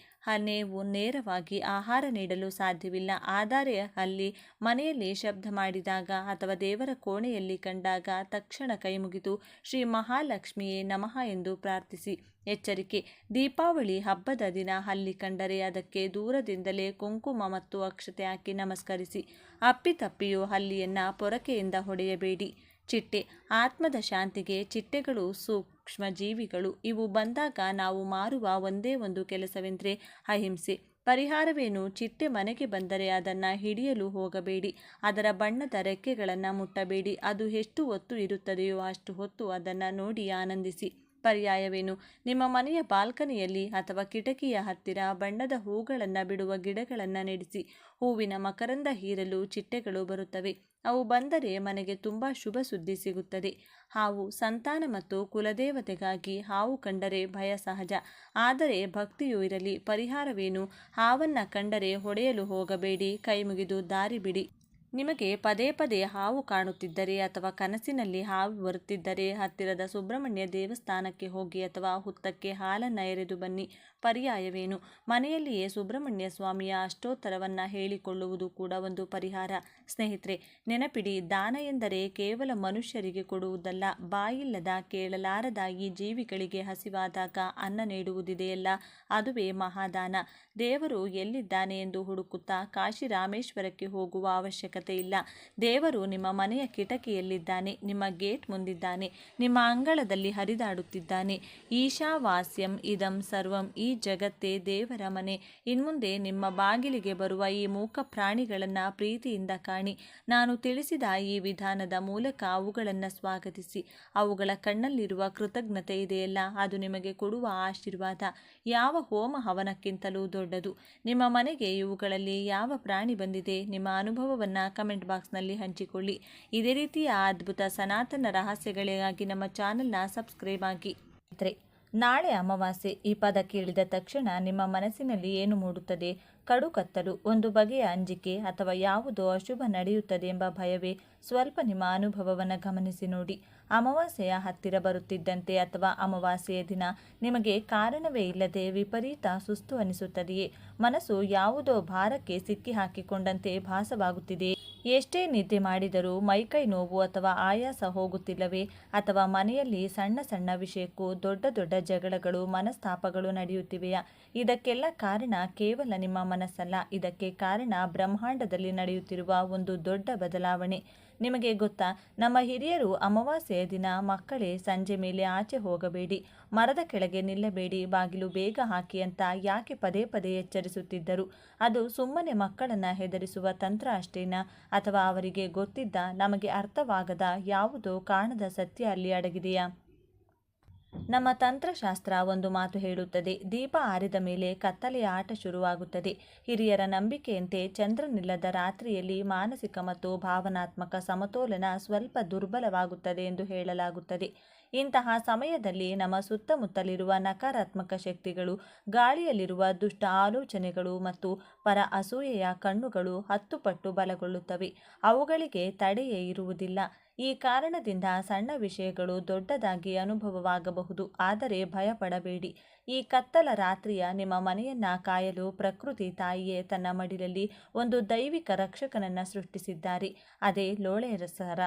ನೀವು ನೇರವಾಗಿ ಆಹಾರ ನೀಡಲು ಸಾಧ್ಯವಿಲ್ಲ. ಆದರೆ ಹಲ್ಲಿ ಮನೆಯಲ್ಲಿ ಶಬ್ದ ಮಾಡಿದಾಗ ಅಥವಾ ದೇವರ ಕೋಣೆಯಲ್ಲಿ ಕಂಡಾಗ ತಕ್ಷಣ ಕೈಮುಗಿದು ಶ್ರೀ ಮಹಾಲಕ್ಷ್ಮಿಯೇ ನಮಃ ಎಂದು ಪ್ರಾರ್ಥಿಸಿ. ಎಚ್ಚರಿಕೆ: ದೀಪಾವಳಿ ಹಬ್ಬದ ದಿನ ಹಲ್ಲಿ ಕಂಡರೆ ಅದಕ್ಕೆ ದೂರದಿಂದಲೇ ಕುಂಕುಮ ಮತ್ತು ಅಕ್ಷತೆ ಹಾಕಿ ನಮಸ್ಕರಿಸಿ. ಅಪ್ಪಿತಪ್ಪಿಯೂ ಹಲ್ಲಿಯನ್ನು ಪೊರಕೆಯಿಂದ ಹೊಡೆಯಬೇಡಿ. ಚಿಟ್ಟೆ. ಆತ್ಮದ ಶಾಂತಿಗೆ ಚಿಟ್ಟೆಗಳು ಸೂಕ್ಷ್ಮ ಜೀವಿಗಳು. ಇವು ಬಂದಾಗ ನಾವು ಮಾರುವ ಒಂದೇ ಒಂದು ಕೆಲಸವೆಂದರೆ ಅಹಿಂಸೆ. ಪರಿಹಾರವೇನು? ಚಿಟ್ಟೆ ಮನೆಗೆ ಬಂದರೆ ಅದನ್ನು ಹಿಡಿಯಲು ಹೋಗಬೇಡಿ. ಅದರ ಬಣ್ಣದ ರೆಕ್ಕೆಗಳನ್ನು ಮುಟ್ಟಬೇಡಿ. ಅದು ಎಷ್ಟು ಹೊತ್ತು ಇರುತ್ತದೆಯೋ ಅಷ್ಟು ಹೊತ್ತು ಅದನ್ನು ನೋಡಿ ಆನಂದಿಸಿ. ಪರ್ಯಾಯವೇನು? ನಿಮ್ಮ ಮನೆಯ ಬಾಲ್ಕನಿಯಲ್ಲಿ ಅಥವಾ ಕಿಟಕಿಯ ಹತ್ತಿರ ಬಣ್ಣದ ಹೂಗಳನ್ನು ಬಿಡುವ ಗಿಡಗಳನ್ನು ನೆಡೆಸಿ. ಹೂವಿನ ಮಕರಂದ ಹೀರಲು ಚಿಟ್ಟೆಗಳು ಬರುತ್ತವೆ. ಅವು ಬಂದರೆ ಮನೆಗೆ ತುಂಬ ಶುಭ ಸುದ್ದಿ ಸಿಗುತ್ತದೆ. ಹಾವು. ಸಂತಾನ ಮತ್ತು ಕುಲದೇವತೆಗಾಗಿ ಹಾವು ಕಂಡರೆ ಭಯ ಸಹಜ, ಆದರೆ ಭಕ್ತಿಯೂ ಇರಲಿ. ಪರಿಹಾರವೇನು? ಹಾವನ್ನು ಕಂಡರೆ ಹೊಡೆಯಲು ಹೋಗಬೇಡಿ, ಕೈಮುಗಿದು ದಾರಿ ಬಿಡಿ. ನಿಮಗೆ ಪದೇ ಪದೇ ಹಾವು ಕಾಣುತ್ತಿದ್ದರೆ ಅಥವಾ ಕನಸಿನಲ್ಲಿ ಹಾವು ಬರುತ್ತಿದ್ದರೆ ಹತ್ತಿರದ ಸುಬ್ರಹ್ಮಣ್ಯ ದೇವಸ್ಥಾನಕ್ಕೆ ಹೋಗಿ ಅಥವಾ ಹುತ್ತಕ್ಕೆ ಹಾಲನ್ನು ಎರೆದು ಬನ್ನಿ. ಪರ್ಯಾಯವೇನು? ಮನೆಯಲ್ಲಿಯೇ ಸುಬ್ರಹ್ಮಣ್ಯ ಸ್ವಾಮಿಯ ಅಷ್ಟೋತ್ತರವನ್ನು ಹೇಳಿಕೊಳ್ಳುವುದು ಕೂಡ ಒಂದು ಪರಿಹಾರ. ಸ್ನೇಹಿತರೆ, ನೆನಪಿಡಿ, ದಾನ ಎಂದರೆ ಕೇವಲ ಮನುಷ್ಯರಿಗೆ ಕೊಡುವುದಲ್ಲ. ಬಾಯಿಲ್ಲದ, ಕೇಳಲಾರದ ಈ ಜೀವಿಗಳಿಗೆ ಹಸಿವಾದಾಗ ಅನ್ನ ನೀಡುವುದಿದೆಯಲ್ಲ, ಅದುವೇ ಮಹಾದಾನ. ದೇವರು ಎಲ್ಲಿದ್ದಾನೆ ಎಂದು ಹುಡುಕುತ್ತಾ ಕಾಶಿ ರಾಮೇಶ್ವರಕ್ಕೆ ಹೋಗುವ ಅವಶ್ಯಕತೆ ಇಲ್ಲ. ದೇವರು ನಿಮ್ಮ ಮನೆಯ ಕಿಟಕಿಯಲ್ಲಿದ್ದಾನೆ, ನಿಮ್ಮ ಗೇಟ್ ಮುಂದಿದ್ದಾನೆ, ನಿಮ್ಮ ಅಂಗಳದಲ್ಲಿ ಹರಿದಾಡುತ್ತಿದ್ದಾನೆ. ಈಶಾವಾಸ್ಯಂ ಇದಂ ಸರ್ವಂ. ಈ ಜಗತ್ತೇ ದೇವರ ಮನೆ. ಇನ್ಮುಂದೆ ನಿಮ್ಮ ಬಾಗಿಲಿಗೆ ಬರುವ ಈ ಮೂಕ ಪ್ರಾಣಿಗಳನ್ನು ಪ್ರೀತಿಯಿಂದ ಕಾಣಿ. ನಾನು ತಿಳಿಸಿದ ಈ ವಿಧಾನದ ಮೂಲಕ ಅವುಗಳನ್ನು ಸ್ವಾಗತಿಸಿ. ಅವುಗಳ ಕಣ್ಣಲ್ಲಿರುವ ಕೃತಜ್ಞತೆ ಇದೆಯಲ್ಲ, ಅದು ನಿಮಗೆ ಕೊಡುವ ಆಶೀರ್ವಾದ ಯಾವ ಹೋಮ ಹವನಕ್ಕಿಂತಲೂ ದೊಡ್ಡದು. ನಿಮ್ಮ ಮನೆಗೆ ಇವುಗಳಲ್ಲಿ ಯಾವ ಪ್ರಾಣಿ ಬಂದಿದೆ? ನಿಮ್ಮ ಅನುಭವವನ್ನು ಕಮೆಂಟ್ ಬಾಕ್ಸ್ನಲ್ಲಿ ಹಂಚಿಕೊಳ್ಳಿ. ಇದೇ ರೀತಿಯ ಅದ್ಭುತ ಸನಾತನ ರಹಸ್ಯಗಳಿಗಾಗಿ ನಮ್ಮ ಚಾನೆಲ್ನ ಸಬ್ಸ್ಕ್ರೈಬ್ ಆಗಿ. ನಾಳೆ ಅಮಾವಾಸ್ಯೆ. ಈ ಪದ ಕೇಳಿದ ತಕ್ಷಣ ನಿಮ್ಮ ಮನಸ್ಸಿನಲ್ಲಿ ಏನು ಮೂಡುತ್ತದೆ? ಕಡು ಕತ್ತಲು, ಒಂದು ಬಗೆಯ ಅಂಜಿಕೆ, ಅಥವಾ ಯಾವುದೋ ಅಶುಭ ನಡೆಯುತ್ತದೆ ಎಂಬ ಭಯವೇ? ಸ್ವಲ್ಪ ನಿಮ್ಮ ಅನುಭವವನ್ನು ಗಮನಿಸಿ ನೋಡಿ. ಅಮಾವಾಸ್ಯೆಯ ಹತ್ತಿರ ಬರುತ್ತಿದ್ದಂತೆ ಅಥವಾ ಅಮಾವಾಸ್ಯೆಯ ದಿನ ನಿಮಗೆ ಕಾರಣವೇ ಇಲ್ಲದೆ ವಿಪರೀತ ಸುಸ್ತು ಅನಿಸುತ್ತದೆಯೇ? ಮನಸ್ಸು ಯಾವುದೋ ಭಾರಕ್ಕೆ ಸಿಕ್ಕಿ ಹಾಕಿಕೊಂಡಂತೆ ಭಾಸವಾಗುತ್ತಿದೆಯೇ? ಎಷ್ಟೇ ನಿದ್ದೆ ಮಾಡಿದರೂ ಮೈಕೈ ನೋವು ಅಥವಾ ಆಯಾಸ ಹೋಗುತ್ತಿಲ್ಲವೇ? ಅಥವಾ ಮನೆಯಲ್ಲಿ ಸಣ್ಣ ಸಣ್ಣ ವಿಷಯಕ್ಕೂ ದೊಡ್ಡ ದೊಡ್ಡ ಜಗಳಗಳು, ಮನಸ್ತಾಪಗಳು ನಡೆಯುತ್ತಿವೆಯಾ? ಇದಕ್ಕೆಲ್ಲ ಕಾರಣ ಕೇವಲ ನಿಮ್ಮ ಮನಸ್ಸಲ್ಲ. ಇದಕ್ಕೆ ಕಾರಣ ಬ್ರಹ್ಮಾಂಡದಲ್ಲಿ ನಡೆಯುತ್ತಿರುವ ಒಂದು ದೊಡ್ಡ ಬದಲಾವಣೆ. ನಿಮಗೆ ಗೊತ್ತಾ, ನಮ್ಮ ಹಿರಿಯರು ಅಮಾವಾಸ್ಯೆಯ ದಿನ ಮಕ್ಕಳೇ ಸಂಜೆ ಮೇಲೆ ಆಚೆ ಹೋಗಬೇಡಿ, ಮರದ ಕೆಳಗೆ ನಿಲ್ಲಬೇಡಿ, ಬಾಗಿಲು ಬೇಗ ಹಾಕಿ ಅಂತ ಯಾಕೆ ಪದೇ ಪದೇ ಎಚ್ಚರಿಸುತ್ತಿದ್ದರು? ಅದು ಸುಮ್ಮನೆ ಮಕ್ಕಳನ್ನು ಹೆದರಿಸುವ ತಂತ್ರ ಅಷ್ಟೇನಾ? ಅಥವಾ ಅವರಿಗೆ ಗೊತ್ತಿದ್ದ, ನಮಗೆ ಅರ್ಥವಾಗದ ಯಾವುದೋ ಕಾಣದ ಸತ್ಯ ಅಲ್ಲಿ ಅಡಗಿದೆಯಾ? ನಮ್ಮ ತಂತ್ರಶಾಸ್ತ್ರ ಒಂದು ಮಾತು ಹೇಳುತ್ತದೆ, ದೀಪ ಆರಿದ ಮೇಲೆ ಕತ್ತಲೆಯ ಆಟ ಶುರುವಾಗುತ್ತದೆ. ಹಿರಿಯರ ನಂಬಿಕೆಯಂತೆ ಚಂದ್ರನಿಲ್ಲದ ರಾತ್ರಿಯಲ್ಲಿ ಮಾನಸಿಕ ಮತ್ತು ಭಾವನಾತ್ಮಕ ಸಮತೋಲನ ಸ್ವಲ್ಪ ದುರ್ಬಲವಾಗುತ್ತದೆ ಎಂದು ಹೇಳಲಾಗುತ್ತದೆ. ಇಂತಹ ಸಮಯದಲ್ಲಿ ನಮ್ಮ ಸುತ್ತಮುತ್ತಲಿರುವ ನಕಾರಾತ್ಮಕ ಶಕ್ತಿಗಳು, ಗಾಳಿಯಲ್ಲಿರುವ ದುಷ್ಟ ಆಲೋಚನೆಗಳು ಮತ್ತು ಪರ ಅಸೂಯೆಯ ಕಣ್ಣುಗಳು 10 ಪಟ್ಟು ಬಲಗೊಳ್ಳುತ್ತವೆ. ಅವುಗಳಿಗೆ ತಡೆಯೇ ಇರುವುದಿಲ್ಲ. ಈ ಕಾರಣದಿಂದ ಸಣ್ಣ ವಿಷಯಗಳು ದೊಡ್ಡದಾಗಿ ಅನುಭವವಾಗಬಹುದು. ಆದರೆ ಭಯಪಡಬೇಡಿ. ಈ ಕತ್ತಲ ರಾತ್ರಿಯ ನಿಮ್ಮ ಮನೆಯನ್ನ ಕಾಯಲು ಪ್ರಕೃತಿ ತಾಯಿಯೇ ತನ್ನ ಮಡಿಲಲ್ಲಿ ಒಂದು ದೈವಿಕ ರಕ್ಷಕನನ್ನ ಸೃಷ್ಟಿಸಿದ್ದಾರೆ. ಅದೇ ಲೋಳೆಸರ,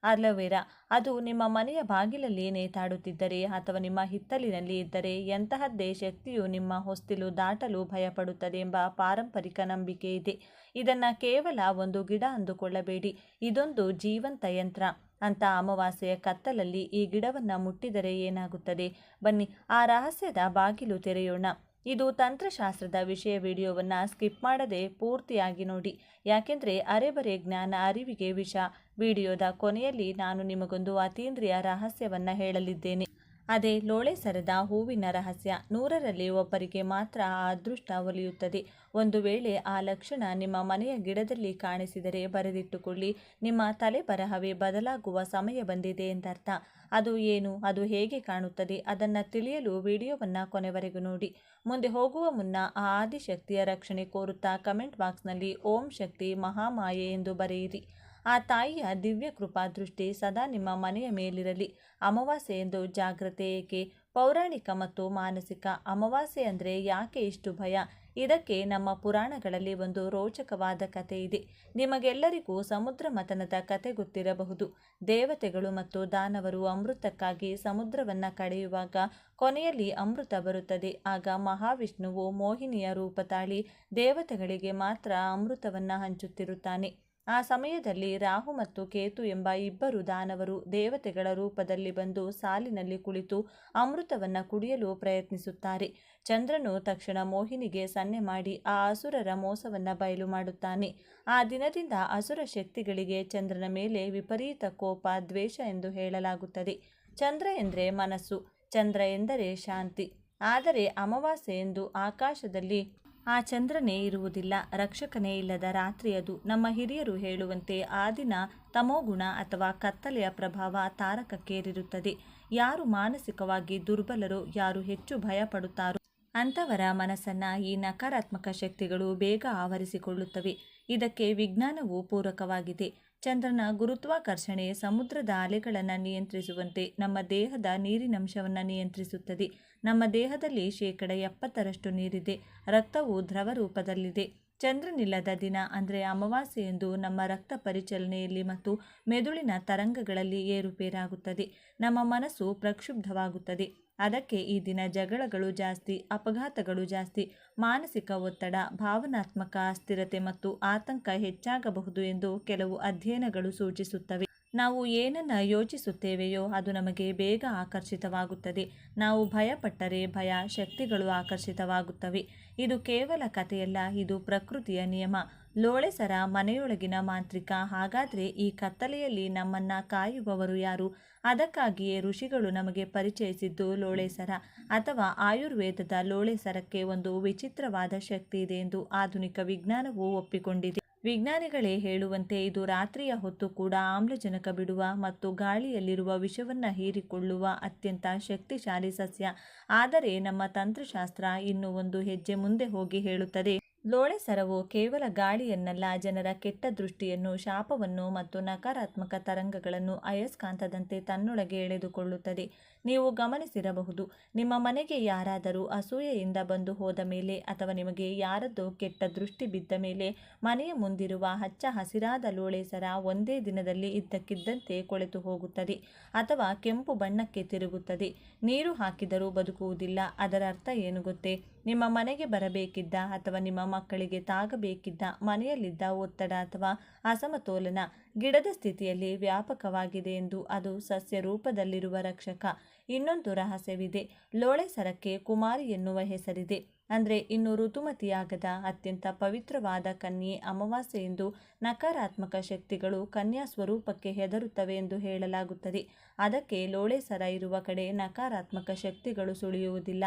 ಅಲೋವೆರಾ. ಅದು ನಿಮ್ಮ ಮನೆಯ ಬಾಗಿಲಲ್ಲಿ ನೇತಾಡುತ್ತಿದ್ದರೆ ಅಥವಾ ನಿಮ್ಮ ಹಿತ್ತಲಿನಲ್ಲಿ ಇದ್ದರೆ ಎಂತಹದ್ದೇ ಶಕ್ತಿಯು ನಿಮ್ಮ ಹೊಸ್ತಿಲು ದಾಟಲು ಭಯಪಡುತ್ತದೆ ಎಂಬ ಪಾರಂಪರಿಕ ನಂಬಿಕೆ ಇದೆ. ಇದನ್ನ ಕೇವಲ ಒಂದು ಗಿಡ ಅಂದುಕೊಳ್ಳಬೇಡಿ, ಇದೊಂದು ಜೀವಂತ ಯಂತ್ರ. ಅಂತ ಅಮಾವಾಸ್ಯೆಯ ಕತ್ತಲಲ್ಲಿ ಈ ಗಿಡವನ್ನ ಮುಟ್ಟಿದರೆ ಏನಾಗುತ್ತದೆ? ಬನ್ನಿ ಆ ರಹಸ್ಯದ ಬಾಗಿಲು ತೆರೆಯೋಣ. ಇದು ತಂತ್ರಶಾಸ್ತ್ರದ ವಿಷಯ. ವಿಡಿಯೋವನ್ನು ಸ್ಕಿಪ್ ಮಾಡದೆ ಪೂರ್ತಿಯಾಗಿ ನೋಡಿ, ಯಾಕೆಂದರೆ ಅರೆಬರೆ ಜ್ಞಾನ ಅರಿವಿಗೆ ವಿಷ. ವಿಡಿಯೋದ ಕೊನೆಯಲ್ಲಿ ನಾನು ನಿಮಗೊಂದು ಅತೀಂದ್ರಿಯ ರಹಸ್ಯವನ್ನು ಹೇಳಲಿದ್ದೇನೆ. ಅದೇ ಲೋಳೆಸರದ ಹೂವಿನ ರಹಸ್ಯ. 100ರಲ್ಲಿ ಒಬ್ಬರಿಗೆ ಮಾತ್ರ ಆ ಅದೃಷ್ಟ ಒಲಿಯುತ್ತದೆ. ಒಂದು ವೇಳೆ ಆ ಲಕ್ಷಣ ನಿಮ್ಮ ಮನೆಯ ಗಿಡದಲ್ಲಿ ಕಾಣಿಸಿದರೆ ಬರೆದಿಟ್ಟುಕೊಳ್ಳಿ, ನಿಮ್ಮ ತಲೆ ಬರಹವೇ ಬದಲಾಗುವ ಸಮಯ ಬಂದಿದೆ ಎಂದರ್ಥ. ಅದು ಏನು, ಅದು ಹೇಗೆ ಕಾಣುತ್ತದೆ, ಅದನ್ನು ತಿಳಿಯಲು ವಿಡಿಯೋವನ್ನು ಕೊನೆವರೆಗೂ ನೋಡಿ. ಮುಂದೆ ಹೋಗುವ ಮುನ್ನ ಆ ಆದಿಶಕ್ತಿಯ ರಕ್ಷಣೆ ಕೋರುತ್ತಾ ಕಮೆಂಟ್ ಬಾಕ್ಸ್ನಲ್ಲಿ ಓಂ ಶಕ್ತಿ ಮಹಾಮಾಯೆ ಎಂದು ಬರೆಯಿರಿ. ಆ ತಾಯಿಯ ದಿವ್ಯ ಕೃಪಾ ದೃಷ್ಟಿ ಸದಾ ನಿಮ್ಮ ಮನೆಯ ಮೇಲಿರಲಿ. ಅಮಾವಾಸ್ಯೆ ಎಂದು ಜಾಗ್ರತೆ ಏಕೆ? ಪೌರಾಣಿಕ ಮತ್ತು ಮಾನಸಿಕ. ಅಮಾವಾಸ್ಯೆ ಅಂದರೆ ಯಾಕೆ ಇಷ್ಟು ಭಯ? ಇದಕ್ಕೆ ನಮ್ಮ ಪುರಾಣಗಳಲ್ಲಿ ಒಂದು ರೋಚಕವಾದ ಕಥೆ ಇದೆ. ನಿಮಗೆಲ್ಲರಿಗೂ ಸಮುದ್ರ ಮಥನದ ಕತೆ ಗೊತ್ತಿರಬಹುದು. ದೇವತೆಗಳು ಮತ್ತು ದಾನವರು ಅಮೃತಕ್ಕಾಗಿ ಸಮುದ್ರವನ್ನು ಕಡೆಯುವಾಗ ಕೊನೆಯಲ್ಲಿ ಅಮೃತ ಬರುತ್ತದೆ. ಆಗ ಮಹಾವಿಷ್ಣುವು ಮೋಹಿನಿಯ ರೂಪ ತಾಳಿ ದೇವತೆಗಳಿಗೆ ಮಾತ್ರ ಅಮೃತವನ್ನು ಹಂಚುತ್ತಿರುತ್ತಾನೆ. ಆ ಸಮಯದಲ್ಲಿ ರಾಹು ಮತ್ತು ಕೇತು ಎಂಬ ಇಬ್ಬರು ದಾನವರು ದೇವತೆಗಳ ರೂಪದಲ್ಲಿ ಬಂದು ಸಾಲಿನಲ್ಲಿ ಕುಳಿತು ಅಮೃತವನ್ನು ಕುಡಿಯಲು ಪ್ರಯತ್ನಿಸುತ್ತಾರೆ. ಚಂದ್ರನು ತಕ್ಷಣ ಮೋಹಿನಿಗೆ ಸನ್ನೆ ಮಾಡಿ ಆ ಅಸುರರ ಮೋಸವನ್ನು ಬಯಲು ಮಾಡುತ್ತಾನೆ. ಆ ದಿನದಿಂದ ಅಸುರ ಶಕ್ತಿಗಳಿಗೆ ಚಂದ್ರನ ಮೇಲೆ ವಿಪರೀತ ಕೋಪ, ದ್ವೇಷ ಎಂದು ಹೇಳಲಾಗುತ್ತದೆ. ಚಂದ್ರ ಎಂದರೆ ಮನಸ್ಸು, ಚಂದ್ರ ಎಂದರೆ ಶಾಂತಿ. ಆದರೆ ಅಮಾವಾಸ್ಯೆ ಎಂದು ಆಕಾಶದಲ್ಲಿ ಆ ಚಂದ್ರನೇ ಇರುವುದಿಲ್ಲ, ರಕ್ಷಕನೇ ಇಲ್ಲದ ರಾತ್ರಿ ಅದು. ನಮ್ಮ ಹಿರಿಯರು ಹೇಳುವಂತೆ ಆ ದಿನ ತಮೋಗುಣ ಅಥವಾ ಕತ್ತಲೆಯ ಪ್ರಭಾವ ತಾರಕಕ್ಕೇರಿರುತ್ತದೆ. ಯಾರು ಮಾನಸಿಕವಾಗಿ ದುರ್ಬಲರೋ, ಯಾರು ಹೆಚ್ಚು ಭಯಪಡುತ್ತಾರೋ ಅಂಥವರ ಮನಸ್ಸನ್ನು ಈ ನಕಾರಾತ್ಮಕ ಶಕ್ತಿಗಳು ಬೇಗ ಆವರಿಸಿಕೊಳ್ಳುತ್ತವೆ. ಇದಕ್ಕೆ ವಿಜ್ಞಾನವು ಪೂರಕವಾಗಿದೆ. ಚಂದ್ರನ ಗುರುತ್ವಾಕರ್ಷಣೆ ಸಮುದ್ರದ ಅಲೆಗಳನ್ನು ನಿಯಂತ್ರಿಸುವಂತೆ ನಮ್ಮ ದೇಹದ ನೀರಿನಂಶವನ್ನು ನಿಯಂತ್ರಿಸುತ್ತದೆ. ನಮ್ಮ ದೇಹದಲ್ಲಿ 70% ನೀರಿದೆ. ರಕ್ತವು ದ್ರವ ರೂಪದಲ್ಲಿದೆ. ಚಂದ್ರನಿಲ್ಲದ ದಿನ ಅಂದರೆ ಅಮಾವಾಸ್ಯೆಯಂದು ನಮ್ಮ ರಕ್ತ ಪರಿಚಲನೆಯಲ್ಲಿ ಮತ್ತು ಮೆದುಳಿನ ತರಂಗಗಳಲ್ಲಿ ಏರುಪೇರಾಗುತ್ತದೆ. ನಮ್ಮ ಮನಸ್ಸು ಪ್ರಕ್ಷುಬ್ಧವಾಗುತ್ತದೆ. ಅದಕ್ಕೆ ಈ ದಿನ ಜಗಳಗಳು ಜಾಸ್ತಿ, ಅಪಘಾತಗಳು ಜಾಸ್ತಿ, ಮಾನಸಿಕ ಒತ್ತಡ, ಭಾವನಾತ್ಮಕ ಅಸ್ಥಿರತೆ ಮತ್ತು ಆತಂಕ ಹೆಚ್ಚಾಗಬಹುದು ಎಂದು ಕೆಲವು ಅಧ್ಯಯನಗಳು ಸೂಚಿಸುತ್ತವೆ. ನಾವು ಏನನ್ನ ಯೋಚಿಸುತ್ತೇವೆಯೋ ಅದು ನಮಗೆ ಬೇಗ ಆಕರ್ಷಿತವಾಗುತ್ತದೆ. ನಾವು ಭಯಪಟ್ಟರೆ ಭಯ ಶಕ್ತಿಗಳು ಆಕರ್ಷಿತವಾಗುತ್ತವೆ. ಇದು ಕೇವಲ ಕಥೆಯಲ್ಲ, ಇದು ಪ್ರಕೃತಿಯ ನಿಯಮ. ಲೋಳೆಸರ ಮನೆಯೊಳಗಿನ ಮಾಂತ್ರಿಕ. ಹಾಗಾದರೆ ಈ ಕತ್ತಲೆಯಲ್ಲಿ ನಮ್ಮನ್ನ ಕಾಯುವವರು ಯಾರು? ಅದಕ್ಕಾಗಿಯೇ ಋಷಿಗಳು ನಮಗೆ ಪರಿಚಯಿಸಿದ್ದು ಲೋಳೆಸರ ಅಥವಾ ಆಯುರ್ವೇದದ ಲೋಳೆಸರಕ್ಕೆ ಒಂದು ವಿಚಿತ್ರವಾದ ಶಕ್ತಿ ಇದೆ ಎಂದು ಆಧುನಿಕ ವಿಜ್ಞಾನವು ಒಪ್ಪಿಕೊಂಡಿದೆ. ವಿಜ್ಞಾನಿಗಳೇ ಹೇಳುವಂತೆ ಇದು ರಾತ್ರಿಯ ಹೊತ್ತು ಕೂಡ ಆಮ್ಲಜನಕ ಬಿಡುವ ಮತ್ತು ಗಾಳಿಯಲ್ಲಿರುವ ವಿಷವನ್ನು ಹೀರಿಕೊಳ್ಳುವ ಅತ್ಯಂತ ಶಕ್ತಿಶಾಲಿ ಸಸ್ಯ. ಆದರೆ ನಮ್ಮ ತಂತ್ರಶಾಸ್ತ್ರ ಇನ್ನೂ ಒಂದು ಹೆಜ್ಜೆ ಮುಂದೆ ಹೋಗಿ ಹೇಳುತ್ತದೆ, ಲೋಳೆಸರವು ಕೇವಲ ಗಾಳಿಯನ್ನಲ್ಲ, ಜನರ ಕೆಟ್ಟ ದೃಷ್ಟಿಯನ್ನು, ಶಾಪವನ್ನು ಮತ್ತು ನಕಾರಾತ್ಮಕ ತರಂಗಗಳನ್ನು ಅಯಸ್ಕಾಂತದಂತೆ ತನ್ನೊಳಗೆ ಎಳೆದುಕೊಳ್ಳುತ್ತದೆ. ನೀವು ಗಮನಿಸಿರಬಹುದು, ನಿಮ್ಮ ಮನೆಗೆ ಯಾರಾದರೂ ಅಸೂಯೆಯಿಂದ ಬಂದು ಹೋದ ಮೇಲೆ ಅಥವಾ ನಿಮಗೆ ಯಾರದ್ದೋ ಕೆಟ್ಟ ದೃಷ್ಟಿ ಬಿದ್ದ ಮೇಲೆ ಮನೆಯ ಮುಂದಿರುವ ಹಚ್ಚ ಹಸಿರಾದ ಲೋಳೆಸರ ಒಂದೇ ದಿನದಲ್ಲಿ ಇದ್ದಕ್ಕಿದ್ದಂತೆ ಕೊಳೆತು ಹೋಗುತ್ತದೆ ಅಥವಾ ಕೆಂಪು ಬಣ್ಣಕ್ಕೆ ತಿರುಗುತ್ತದೆ. ನೀರು ಹಾಕಿದರೂ ಬದುಕುವುದಿಲ್ಲ. ಅದರ ಅರ್ಥ ಏನು ಗೊತ್ತೇ? ನಿಮ್ಮ ಮನೆಗೆ ಬರಬೇಕಿದ್ದ ಅಥವಾ ನಿಮ್ಮ ಮಕ್ಕಳಿಗೆ ತಾಗಬೇಕಿದ್ದ ಮನೆಯಲ್ಲಿದ್ದ ಒತ್ತಡ ಅಥವಾ ಅಸಮತೋಲನ ಗಿಡದ ಸ್ಥಿತಿಯಲ್ಲಿ ವ್ಯಾಪಕವಾಗಿದೆ ಎಂದು. ಅದು ಸಸ್ಯ ರೂಪದಲ್ಲಿರುವ ರಕ್ಷಕ. ಇನ್ನೊಂದು ರಹಸ್ಯವಿದೆ. ಲೋಳೆಸರಕ್ಕೆ ಕುಮಾರಿ ಎನ್ನುವ ಹೆಸರಿದೆ. ಅಂದರೆ ಇನ್ನು ಋತುಮತಿಯಾಗದ ಅತ್ಯಂತ ಪವಿತ್ರವಾದ ಕನ್ಯೆ. ಅಮಾವಾಸ್ಯೆ ಎಂದು ನಕಾರಾತ್ಮಕ ಶಕ್ತಿಗಳು ಕನ್ಯಾ ಸ್ವರೂಪಕ್ಕೆ ಹೆದರುತ್ತವೆ ಎಂದು ಹೇಳಲಾಗುತ್ತದೆ. ಅದಕ್ಕೆ ಲೋಳೆಸರ ಇರುವ ಕಡೆ ನಕಾರಾತ್ಮಕ ಶಕ್ತಿಗಳು ಸುಳಿಯುವುದಿಲ್ಲ.